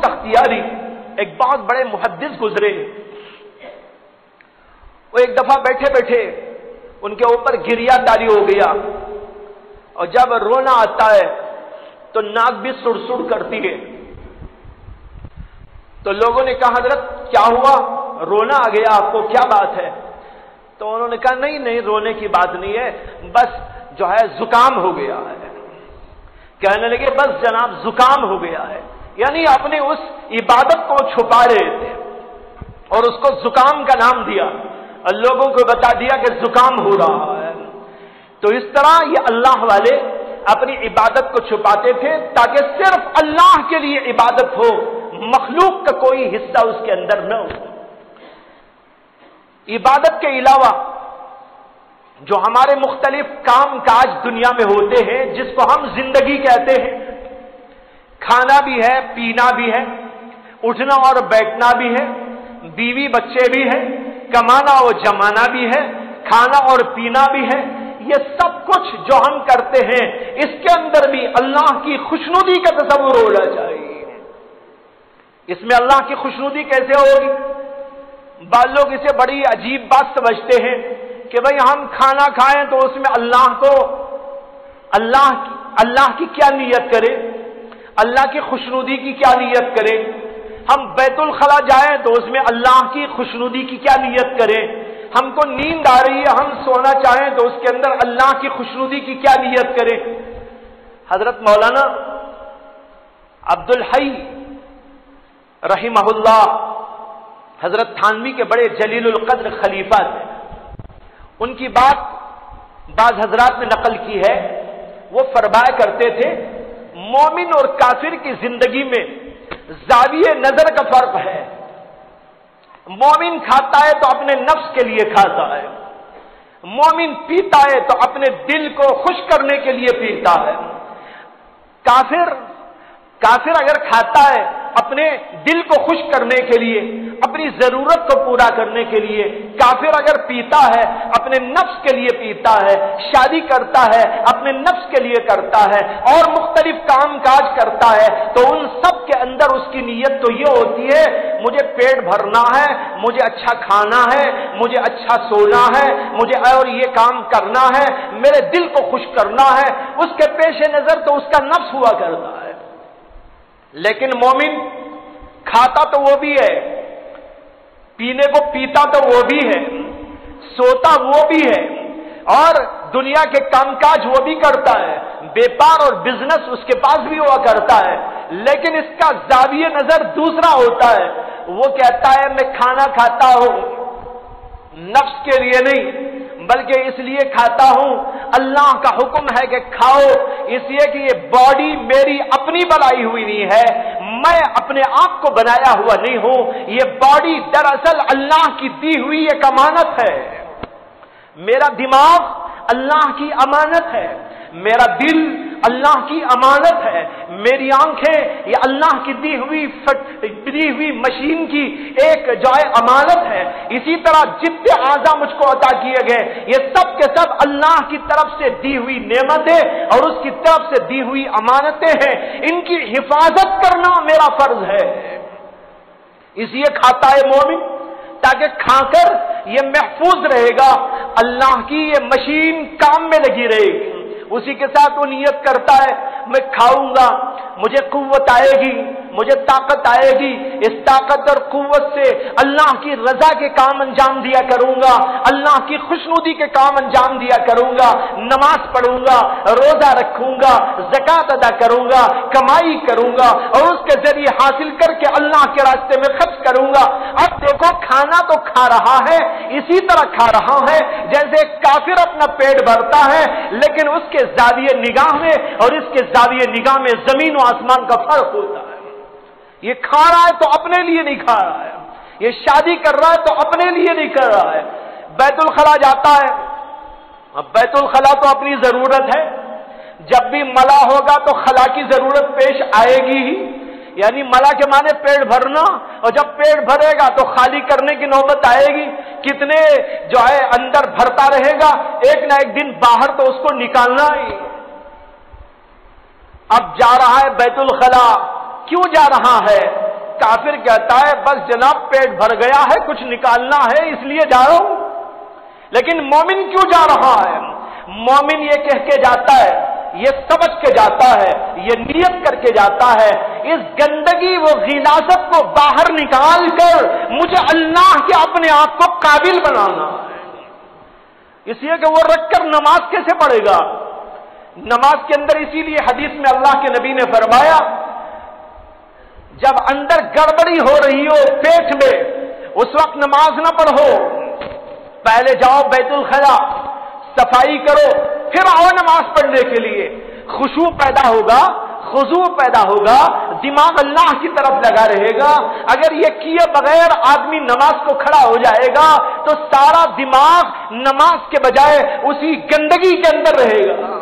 سختیاری ایک بہت بڑے محدث گزرے۔ وہ ایک دفعہ بیٹھے بیٹھے ان کے اوپر گریا تاری ہو گیا، اور جب رونا آتا ہے تو ناک بھی سڑ سڑ کرتی ہے۔ تو لوگوں نے کہا حضرت کیا ہوا، رونا آ گیا آپ کو، کیا بات ہے؟ تو انہوں نے کہا نہیں رونے کی بات نہیں ہے، بس جو ہے زکام ہو گیا ہے۔ کہنے لگے بس جناب زکام ہو گیا ہے، یعنی اپنے اس عبادت کو چھپا رہے تھے اور اس کو زکام کا نام دیا اور لوگوں کو بتا دیا کہ زکام ہو رہا ہے۔ تو اس طرح یہ اللہ والے اپنی عبادت کو چھپاتے تھے تاکہ صرف اللہ کے لیے عبادت ہو، مخلوق کا کوئی حصہ اس کے اندر نہ ہو۔ عبادت کے علاوہ جو ہمارے مختلف کام کاج دنیا میں ہوتے ہیں جس کو ہم زندگی کہتے ہیں، کھانا بھی ہے، پینا بھی ہے، اٹھنا اور بیٹھنا بھی ہے، بیوی بچے بھی ہیں، کمانا اور جمانا بھی ہے، کھانا اور پینا بھی ہے، یہ سب کچھ جو ہم کرتے ہیں اس کے اندر بھی اللہ کی خوشنودی کا تصور ہونا چاہیے۔ اس میں اللہ کی خوشنودی کیسے ہوگی؟ بعض لوگ اسے بڑی عجیب بات سمجھتے ہیں کہ بھئی ہم کھانا کھائیں تو اس میں اللہ کی کیا نیت کریں، اللہ کی خوشنودی کی کیا نیت کریں؟ ہم بیت الخلا جائیں تو اس میں اللہ کی خوشنودی کی کیا نیت کریں؟ ہم کو نیند آ رہی ہے، ہم سونا چاہیں تو اس کے اندر اللہ کی خوشنودی کی کیا نیت کریں؟ حضرت مولانا عبد الحی رحمہ اللہ حضرت تھانوی کے بڑے جلیل القدر خلیفہ تھے، ان کی بات بعض حضرات نے نقل کی ہے، وہ فرمایا کرتے تھے مومن اور کافر کی زندگی میں زاویہ نظر کا فرق ہے۔ مومن کھاتا ہے تو اپنے نفس کے لیے کھاتا ہے، مومن پیتا ہے تو اپنے دل کو خوش کرنے کے لیے پیتا ہے۔ کافر اگر کھاتا ہے اپنے دل کو خوش کرنے کے لیے، اپنی ضرورت کو پورا کرنے کے لیے، کافر اگر پیتا ہے اپنے نفس کے لیے پیتا ہے، شادی کرتا ہے اپنے نفس کے لیے کرتا ہے، اور مختلف کام کاج کرتا ہے، تو ان سب کے اندر اس کی نیت تو یہ ہوتی ہے مجھے پیٹ بھرنا ہے، مجھے اچھا کھانا ہے، مجھے اچھا سونا ہے، مجھے اور یہ کام کرنا ہے، میرے دل کو خوش کرنا ہے۔ اس کے پیش نظر تو اس کا نفس ہوا کرتا ہے۔ لیکن مومن کھاتا تو وہ بھی ہے، پینے کو پیتا تو وہ بھی ہے، سوتا وہ بھی ہے، اور دنیا کے کام کاج وہ بھی کرتا ہے، بیپار اور بزنس اس کے پاس بھی ہوا کرتا ہے، لیکن اس کا زاویہ نظر دوسرا ہوتا ہے۔ وہ کہتا ہے میں کھانا کھاتا ہوں نفس کے لیے نہیں، بلکہ اس لیے کھاتا ہوں اللہ کا حکم ہے کہ کھاؤ، اس لیے کہ یہ باڈی میری اپنی بنائی ہوئی نہیں ہے، میں اپنے آپ کو بنایا ہوا نہیں ہوں، یہ باڈی دراصل اللہ کی دی ہوئی ایک امانت ہے۔ میرا دماغ اللہ کی امانت ہے، میرا دل اللہ کی امانت ہے، میری آنکھیں یہ اللہ کی دی ہوئی مشین کی ایک جو ہے امانت ہے۔ اسی طرح جتنے اعضاء مجھ کو عطا کیے گئے یہ سب کے سب اللہ کی طرف سے دی ہوئی نعمتیں اور اس کی طرف سے دی ہوئی امانتیں ہیں، ان کی حفاظت کرنا میرا فرض ہے۔ اس لیے کھاتا ہے مومن تاکہ کھا کر یہ محفوظ رہے گا، اللہ کی یہ مشین کام میں لگی رہے گی۔ اسی کے ساتھ وہ نیت کرتا ہے میں کھاؤں گا، مجھے قوت آئے گی، مجھے طاقت آئے گی، اس طاقت اور قوت سے اللہ کی رضا کے کام انجام دیا کروں گا، اللہ کی خوشنودی کے کام انجام دیا کروں گا، نماز پڑھوں گا، روزہ رکھوں گا، زکوٰۃ ادا کروں گا، کمائی کروں گا اور اس کے ذریعے حاصل کر کے اللہ کے راستے میں خرچ کروں گا۔ اب دیکھو کھانا تو کھا رہا ہے، اسی طرح کھا رہا ہے جیسے کافر اپنا پیٹ بھرتا ہے، لیکن اس کے زاویہ نگاہ میں اور اس کے زاویہ نگاہ میں زمین و آسمان کا فرق ہوتا ہے۔ یہ کھا رہا ہے تو اپنے لیے نہیں کھا رہا ہے، یہ شادی کر رہا ہے تو اپنے لیے نہیں کر رہا ہے، بیت الخلا جاتا ہے، اب بیت الخلا تو اپنی ضرورت ہے، جب بھی ملا ہوگا تو خلا کی ضرورت پیش آئے گی ہی، یعنی ملا کے معنی پیٹ بھرنا، اور جب پیٹ بھرے گا تو خالی کرنے کی نوبت آئے گی، کتنے جو ہے اندر بھرتا رہے گا، ایک نہ ایک دن باہر تو اس کو نکالنا ہی۔ اب جا رہا ہے بیت الخلا، کیوں جا رہا ہے؟ کافر کہتا ہے بس جناب پیٹ بھر گیا ہے، کچھ نکالنا ہے اس لیے جا رہا ہوں۔ لیکن مومن کیوں جا رہا ہے؟ مومن یہ کہہ کے جاتا ہے، یہ سمجھ کے جاتا ہے، یہ نیت کر کے جاتا ہے، اس گندگی و غلاظت کو باہر نکال کر مجھے اللہ کے اپنے آپ کو قابل بنانا ہے۔ اس لیے کہ وہ رکھ کر نماز کیسے پڑھے گا؟ نماز کے اندر اسی لیے حدیث میں اللہ کے نبی نے فرمایا جب اندر گڑبڑی ہو رہی ہو پیٹ میں اس وقت نماز نہ پڑھو، پہلے جاؤ بیت الخلا، صفائی کرو، پھر آؤ نماز پڑھنے کے لیے۔ خشوع پیدا ہوگا، خضوع پیدا ہوگا، دماغ اللہ کی طرف لگا رہے گا۔ اگر یہ کیے بغیر آدمی نماز کو کھڑا ہو جائے گا تو سارا دماغ نماز کے بجائے اسی گندگی کے اندر رہے گا۔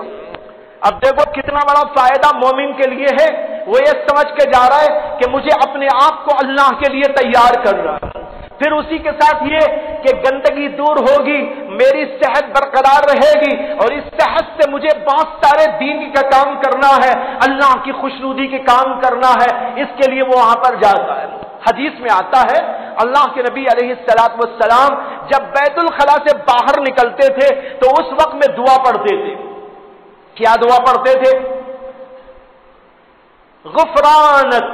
اب دیکھو کتنا بڑا فائدہ مومن کے لیے ہے، وہ یہ سمجھ کے جا رہا ہے کہ مجھے اپنے آپ کو اللہ کے لیے تیار کر رہا ہے، پھر اسی کے ساتھ یہ کہ گندگی دور ہوگی، میری صحت برقرار رہے گی اور اس صحت سے مجھے بہت سارے دین کا کام کرنا ہے، اللہ کی خوشنودی کے کام کرنا ہے، اس کے لیے وہ وہاں پر جاتا ہے۔ حدیث میں آتا ہے اللہ کے نبی علیہ الصلوۃ والسلام جب بیت الخلا سے باہر نکلتے تھے تو اس وقت میں دعا پڑھتے تھے۔ کیا دعا پڑھتے تھے؟ غفرانک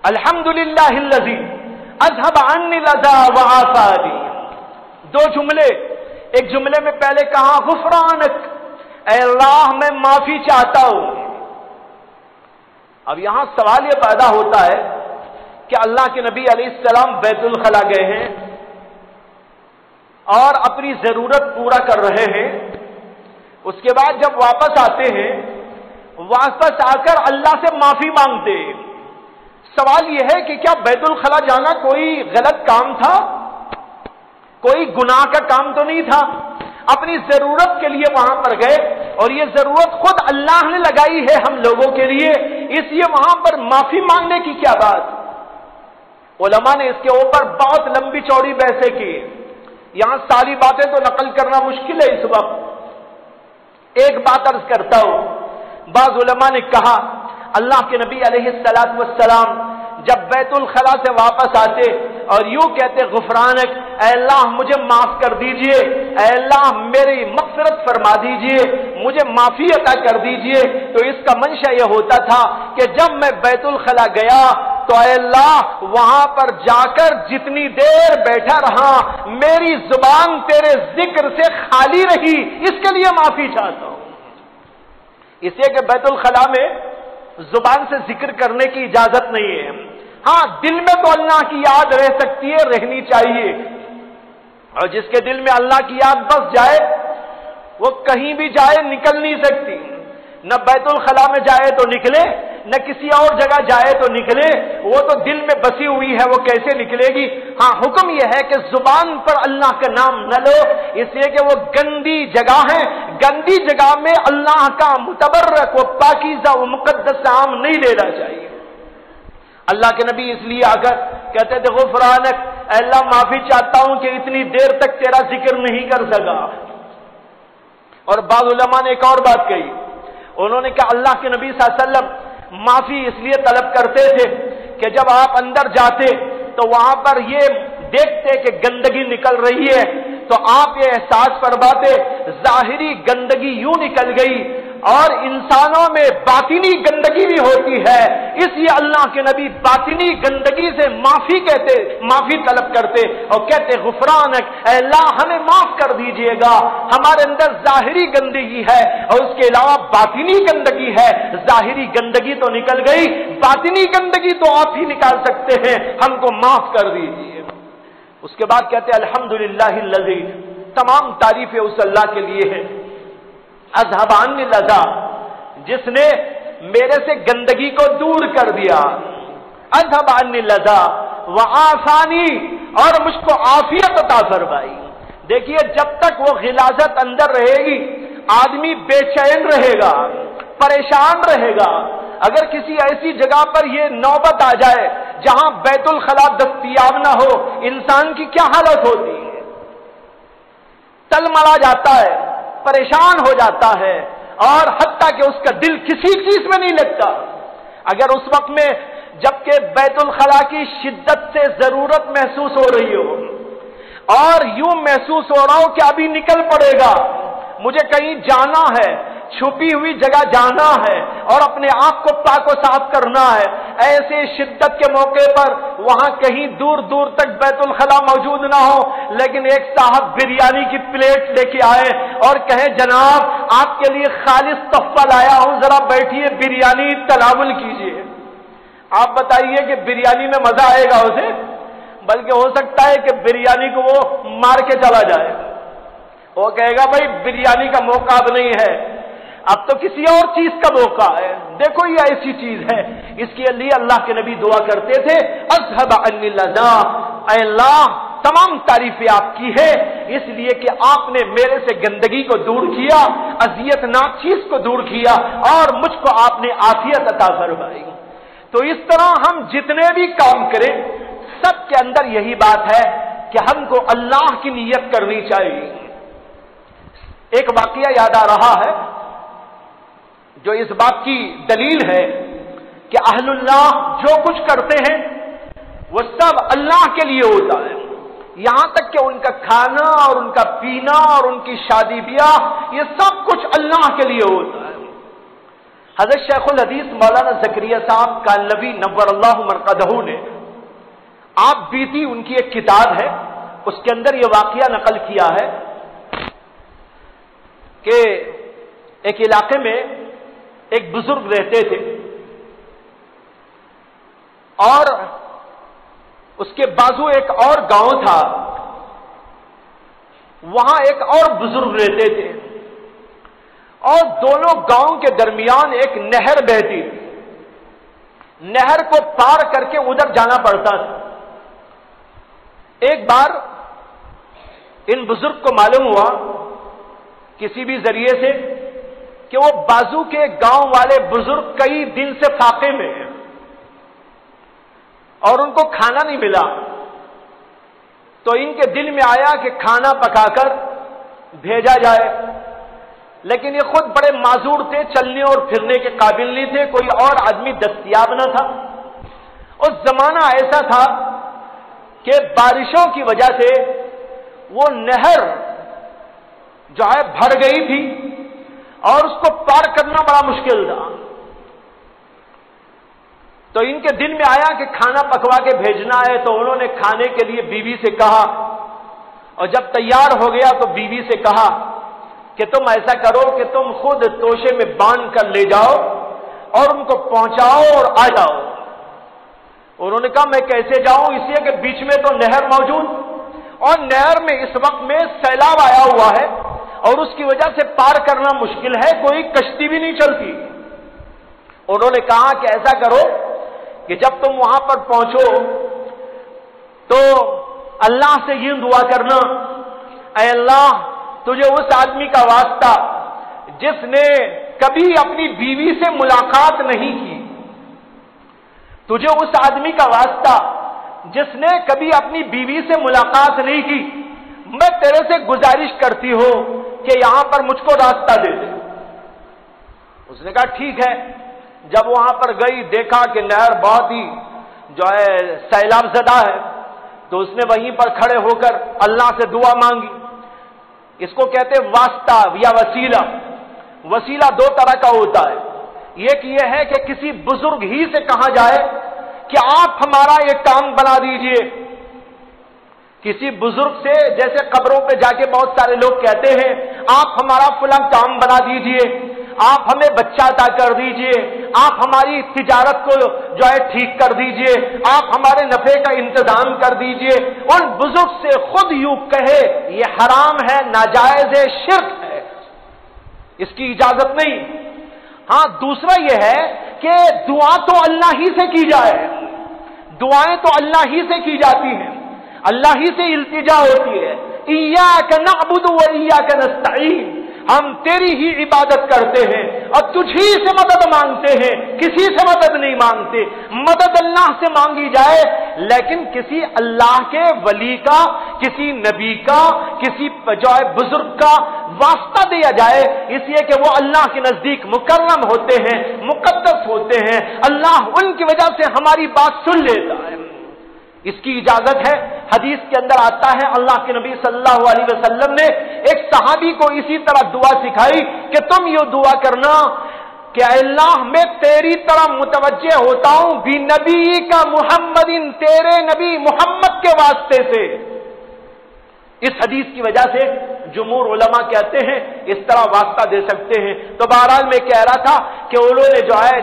الحمدللہ الذی اذهب عنی الاذى وعافانی۔ دو جملے، ایک جملے میں پہلے کہا غفرانک، اے اللہ میں معافی چاہتا ہوں۔ اب یہاں سوال یہ پیدا ہوتا ہے کہ اللہ کے نبی علیہ السلام بیت الخلا گئے ہیں اور اپنی ضرورت پورا کر رہے ہیں، اس کے بعد جب واپس آتے ہیں واپس آ کر اللہ سے معافی مانگتے۔ سوال یہ ہے کہ کیا بیت الخلا جانا کوئی غلط کام تھا؟ کوئی گناہ کا کام تو نہیں تھا؟ اپنی ضرورت کے لیے وہاں پر گئے اور یہ ضرورت خود اللہ نے لگائی ہے ہم لوگوں کے لیے، اس لیے وہاں پر معافی مانگنے کی کیا بات؟ علماء نے اس کے اوپر بہت لمبی چوڑی بحثیں کی، یہاں ساری باتیں تو نقل کرنا مشکل ہے اس وقت، ایک بات عرض کرتا ہوں۔ بعض علماء نے کہا اللہ کے نبی علیہ الصلوۃ والسلام جب بیت الخلا سے واپس آتے اور یوں کہتے غفرانک، اے اللہ مجھے معاف کر دیجئے، اے اللہ میری مغفرت فرما دیجئے، مجھے معافی عطا کر دیجئے، تو اس کا منشا یہ ہوتا تھا کہ جب میں بیت الخلا گیا تو اے اللہ وہاں پر جا کر جتنی دیر بیٹھا رہا میری زبان تیرے ذکر سے خالی رہی، اس کے لیے معافی چاہتا ہوں۔ اس لیے کہ بیت الخلا میں زبان سے ذکر کرنے کی اجازت نہیں ہے، ہاں دل میں تو اللہ کی یاد رہ سکتی ہے، رہنی چاہیے، اور جس کے دل میں اللہ کی یاد بس جائے وہ کہیں بھی جائے نکل نہیں سکتی، نہ بیت الخلا میں جائے تو نکلے، نہ کسی اور جگہ جائے تو نکلے، وہ تو دل میں بسی ہوئی ہے، وہ کیسے نکلے گی؟ ہاں حکم یہ ہے کہ زبان پر اللہ کا نام نہ لو، اس لیے کہ وہ گندی جگہ ہے، گندی جگہ میں اللہ کا متبرک و پاکیزہ و مقدس نام نہیں لینا چاہیے۔ اللہ کے نبی اس لیے آ کر کہتے تھے غفرانک، اے اللہ معافی چاہتا ہوں کہ اتنی دیر تک تیرا ذکر نہیں کر سکا۔ اور بعض علماء نے ایک اور بات کہی، انہوں نے کہا اللہ کے نبی صلی اللہ علیہ وسلم معافی اس لیے طلب کرتے تھے کہ جب آپ اندر جاتے تو وہاں پر یہ دیکھتے کہ گندگی نکل رہی ہے تو آپ یہ احساس فرماتے ظاہری گندگی یوں نکل گئی اور انسانوں میں باطنی گندگی بھی ہوتی ہے، اس لیے اللہ کے نبی باطنی گندگی سے معافی طلب کرتے اور کہتے غفرانک، اے اللہ ہمیں معاف کر دیجئے گا، ہمارے اندر ظاہری گندگی ہے اور اس کے علاوہ باطنی گندگی ہے، ظاہری گندگی تو نکل گئی، باطنی گندگی تو آپ ہی نکال سکتے ہیں، ہم کو معاف کر دیجئے۔ اس کے بعد کہتے الحمدللہ الذی، تمام تعریفیں اس اللہ کے لیے ہے، اذهب عنی الأذى، جس نے میرے سے گندگی کو دور کر دیا، اذهب عنی الأذى وعافانی، اور مجھ کو عافیت عطا فرمائی۔ دیکھیے جب تک وہ غلاظت اندر رہے گی آدمی بے چین رہے گا، پریشان رہے گا۔ اگر کسی ایسی جگہ پر یہ نوبت آ جائے جہاں بیت الخلا دستیاب نہ ہو، انسان کی کیا حالت ہوتی ہے؟ تل ملا جاتا ہے، پریشان ہو جاتا ہے، اور حتیٰ کہ اس کا دل کسی چیز میں نہیں لگتا۔ اگر اس وقت میں جبکہ بیت الخلا کی شدت سے ضرورت محسوس ہو رہی ہو اور یوں محسوس ہو رہا ہو کہ ابھی نکل پڑے گا، مجھے کہیں جانا ہے، چھپی ہوئی جگہ جانا ہے اور اپنے آپ کو پاک و صاف کرنا ہے، ایسے شدت کے موقع پر وہاں کہیں دور دور تک بیت الخلا موجود نہ ہو لیکن ایک صاحب بریانی کی پلیٹ لے کے آئے اور کہیں جناب آپ کے لیے خالص تحفہ لایا ہوں، ذرا بیٹھیے بریانی تناول کیجیے، آپ بتائیے کہ بریانی میں مزہ آئے گا اسے؟ بلکہ ہو سکتا ہے کہ بریانی کو وہ مار کے چلا جائے، وہ کہے گا بھائی بریانی کا موقع اب نہیں ہے، اب تو کسی اور چیز کا موقع ہے۔ دیکھو یہ ایسی چیز ہے، اس کے لیے اللہ کے نبی دعا کرتے تھے اذهب عنی الأذى، اے اللہ تمام تعریفیں آپ کی ہے اس لیے کہ آپ نے میرے سے گندگی کو دور کیا، اذیت ناک چیز کو دور کیا اور مجھ کو آپ نے عافیت عطا فرمائی۔ تو اس طرح ہم جتنے بھی کام کریں سب کے اندر یہی بات ہے کہ ہم کو اللہ کی نیت کرنی چاہیے۔ ایک واقعہ یاد آ رہا ہے جو اس بات کی دلیل ہے کہ اہل اللہ جو کچھ کرتے ہیں وہ سب اللہ کے لیے ہوتا ہے، یہاں تک کہ ان کا کھانا اور ان کا پینا اور ان کی شادی بیاہ یہ سب کچھ اللہ کے لیے ہوتا ہے۔ حضرت شیخ الحدیث مولانا زکریا صاحب کالنوی نور اللہ مرقدہ نے آپ بیتی ان کی ایک کتاب ہے اس کے اندر یہ واقعہ نقل کیا ہے کہ ایک علاقے میں ایک بزرگ رہتے تھے اور اس کے بازو ایک اور گاؤں تھا، وہاں ایک اور بزرگ رہتے تھے اور دونوں گاؤں کے درمیان ایک نہر بہتی، نہر کو پار کر کے ادھر جانا پڑتا تھا۔ ایک بار ان بزرگ کو معلوم ہوا کسی بھی ذریعے سے کہ وہ بازو کے گاؤں والے بزرگ کئی دن سے فاقے میں ہیں اور ان کو کھانا نہیں ملا، تو ان کے دل میں آیا کہ کھانا پکا کر بھیجا جائے، لیکن یہ خود بڑے معذور تھے، چلنے اور پھرنے کے قابل نہیں تھے، کوئی اور آدمی دستیاب نہ تھا۔ اس زمانہ ایسا تھا کہ بارشوں کی وجہ سے وہ نہر جو ہے بھر گئی تھی اور اس کو پار کرنا بڑا مشکل تھا۔ تو ان کے دل میں آیا کہ کھانا پکوا کے بھیجنا ہے، تو انہوں نے کھانے کے لیے بیوی سے کہا، اور جب تیار ہو گیا تو بیوی سے کہا کہ تم ایسا کرو کہ تم خود توشے میں باندھ کر لے جاؤ اور ان کو پہنچاؤ اور آ جاؤ۔ انہوں نے کہا میں کیسے جاؤں، اس لیے کہ بیچ میں تو نہر موجود اور نہر میں اس وقت میں سیلاب آیا ہوا ہے اور اس کی وجہ سے پار کرنا مشکل ہے، کوئی کشتی بھی نہیں چلتی۔ انہوں نے کہا کہ ایسا کرو کہ جب تم وہاں پر پہنچو تو اللہ سے یہ دعا کرنا، اے اللہ تجھے اس آدمی کا واسطہ جس نے کبھی اپنی بیوی سے ملاقات نہیں کی، تجھے اس آدمی کا واسطہ جس نے کبھی اپنی بیوی سے ملاقات نہیں کی، میں تیرے سے گزارش کرتی ہوں کہ یہاں پر مجھ کو راستہ دے دے۔ اس نے کہا ٹھیک ہے۔ جب وہاں پر گئی دیکھا کہ نہر بہت ہی جو ہے سیلاب زدہ ہے، تو اس نے وہیں پر کھڑے ہو کر اللہ سے دعا مانگی۔ اس کو کہتے واسطہ یا وسیلہ۔ وسیلہ دو طرح کا ہوتا ہے، ایک یہ ہے کہ کسی بزرگ ہی سے کہا جائے کہ آپ ہمارا یہ کام بنا دیجئے۔ کسی بزرگ سے، جیسے قبروں پہ جا کے بہت سارے لوگ کہتے ہیں آپ ہمارا فلاں کام بنا دیجئے، آپ ہمیں بچہ عطا کر دیجئے، آپ ہماری تجارت کو جو ہے ٹھیک کر دیجئے، آپ ہمارے نفع کا انتظام کر دیجئے۔ ان بزرگ سے خود یوں کہے یہ حرام ہے، ناجائز ہے، شرک ہے، اس کی اجازت نہیں۔ ہاں دوسرا یہ ہے کہ دعا تو اللہ ہی سے کی جائے، دعائیں تو اللہ ہی سے کی جاتی ہیں، اللہ ہی سے التجا ہوتی ہے۔ ایاک نعبد و ایاک نستعین، ہم تیری ہی عبادت کرتے ہیں اور تجھی سے مدد مانگتے ہیں، کسی سے مدد نہیں مانگتے۔ مدد اللہ سے مانگی جائے، لیکن کسی اللہ کے ولی کا، کسی نبی کا، کسی جو ہے بزرگ کا واسطہ دیا جائے، اس لیے کہ وہ اللہ کے نزدیک مکرم ہوتے ہیں، مقدس ہوتے ہیں، اللہ ان کی وجہ سے ہماری بات سن لیتا ہے، اس کی اجازت ہے۔ حدیث کے اندر آتا ہے اللہ کے نبی صلی اللہ علیہ وسلم نے ایک صحابی کو اسی طرح دعا سکھائی کہ تم یہ دعا کرنا کہ اللہ میں تیری طرح متوجہ ہوتا ہوں بھی نبی کا محمد، تیرے نبی محمد کے واسطے سے۔ اس حدیث کی وجہ سے جمہور علماء کہتے ہیں اس طرح واسطہ دے سکتے ہیں۔ تو بہرحال میں کہہ رہا تھا کہ انہوں نے جو ہے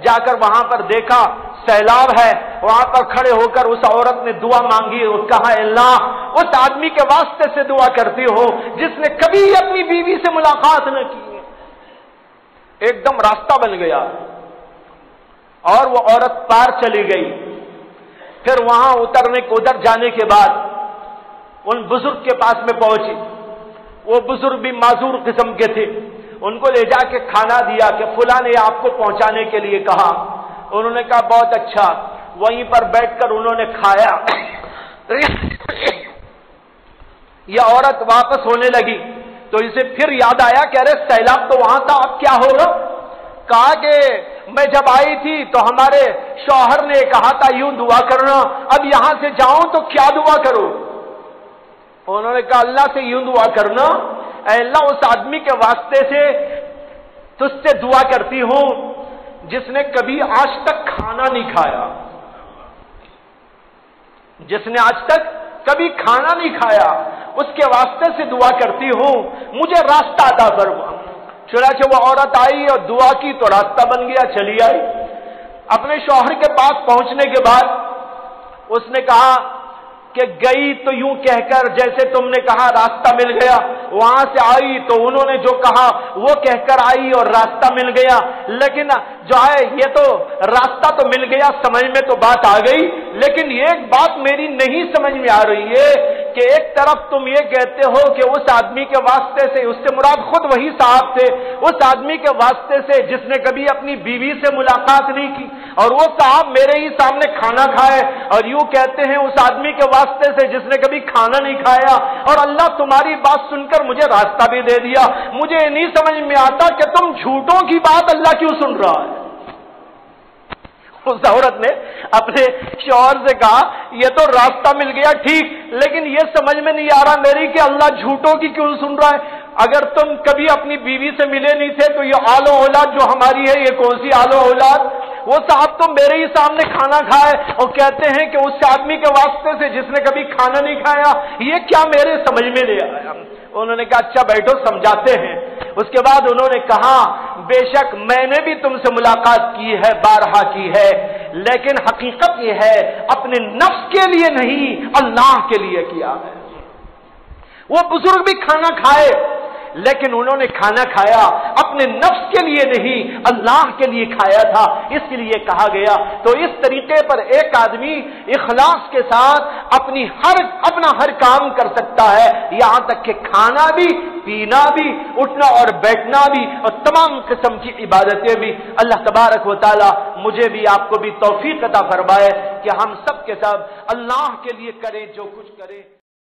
جا کر وہاں پر دیکھا سیلاب ہے، وہاں پر کھڑے ہو کر اس عورت نے دعا مانگی اور کہا اللہ اس آدمی کے واسطے سے دعا کرتی ہو جس نے کبھی اپنی بیوی سے ملاقات نہ کی۔ ایک دم راستہ بن گیا اور وہ عورت پار چلی گئی۔ پھر وہاں ادھر جانے کے بعد ان بزرگ کے پاس میں پہنچی۔ وہ بزرگ بھی معذور قسم کے تھے، ان کو لے جا کے کھانا دیا کہ فلاں نے آپ کو پہنچانے کے لیے کہا۔ انہوں نے کہا بہت اچھا، وہیں پر بیٹھ کر انہوں نے کھایا۔ یہ عورت واپس ہونے لگی تو اسے پھر یاد آیا کہ ارے سیلاب تو وہاں تھا، اب کیا ہوگا؟ کہا کہ میں جب آئی تھی تو ہمارے شوہر نے کہا تھا یوں دعا کرنا، اب یہاں سے جاؤں تو کیا دعا کروں؟ انہوں نے کہا اللہ سے یوں دعا کرنا، اے اللہ اس آدمی کے واسطے سے تجھ سے دعا کرتی ہوں جس نے کبھی آج تک کھانا نہیں کھایا، جس نے آج تک کبھی کھانا نہیں کھایا، اس کے واسطے سے دعا کرتی ہوں مجھے راستہ عطا فرما۔ چنانچہ وہ عورت آئی اور دعا کی تو راستہ بن گیا، چلی آئی۔ اپنے شوہر کے پاس پہنچنے کے بعد اس نے کہا کہ گئی تو یوں کہہ کر جیسے تم نے کہا راستہ مل گیا، وہاں سے آئی تو انہوں نے جو کہا وہ کہہ کر آئی اور راستہ مل گیا، لیکن جو ہے یہ تو راستہ تو مل گیا، سمجھ میں تو بات آ گئی، لیکن ایک بات میری نہیں سمجھ میں آ رہی ہے کہ ایک طرف تم یہ کہتے ہو کہ اس آدمی کے واسطے سے، اس سے مراد خود وہی صاحب تھے، اس آدمی کے واسطے سے جس نے کبھی اپنی بیوی سے ملاقات نہیں کی، اور وہ صاحب میرے ہی سامنے کھانا کھائے، اور یوں کہتے ہیں اس آدمی کے واسطے سے جس نے کبھی کھانا نہیں کھایا، اور اللہ تمہاری بات سن کر مجھے راستہ بھی دے دیا۔ مجھے نہیں سمجھ میں آتا کہ تم جھوٹوں کی بات اللہ کیوں سن رہا ہے؟ اس عورت نے اپنے شوہر سے کہا یہ تو راستہ مل گیا ٹھیک، لیکن یہ سمجھ میں نہیں آ رہا میری کہ اللہ جھوٹوں کی کیوں سن رہا ہے؟ اگر تم کبھی اپنی بیوی سے ملے نہیں تھے تو یہ آل و اولاد جو ہماری ہے یہ کون سی آل و اولاد؟ وہ صاحب تو میرے ہی سامنے کھانا کھائے اور کہتے ہیں کہ اس آدمی کے واسطے سے جس نے کبھی کھانا نہیں کھایا، یہ کیا میرے سمجھ میں نہیں آیا؟ انہوں نے کہا اچھا بیٹھو سمجھاتے ہیں۔ اس کے بعد انہوں نے کہا بے شک میں نے بھی تم سے ملاقات کی ہے، بارہا کی ہے، لیکن حقیقت یہ ہے اپنے نفس کے لیے نہیں اللہ کے لیے کیا ہے۔ وہ بزرگ بھی کھانا کھائے لیکن انہوں نے کھانا کھایا اپنے نفس کے لیے نہیں، اللہ کے لیے کھایا تھا، اس کے لیے کہا گیا۔ تو اس طریقے پر ایک آدمی اخلاص کے ساتھ اپنا ہر کام کر سکتا ہے، یہاں تک کہ کھانا بھی، پینا بھی، اٹھنا اور بیٹھنا بھی، اور تمام قسم کی عبادتیں بھی۔ اللہ تبارک و تعالی مجھے بھی آپ کو بھی توفیق عطا فرمائے کہ ہم سب کے ساتھ اللہ کے لیے کریں جو کچھ کریں۔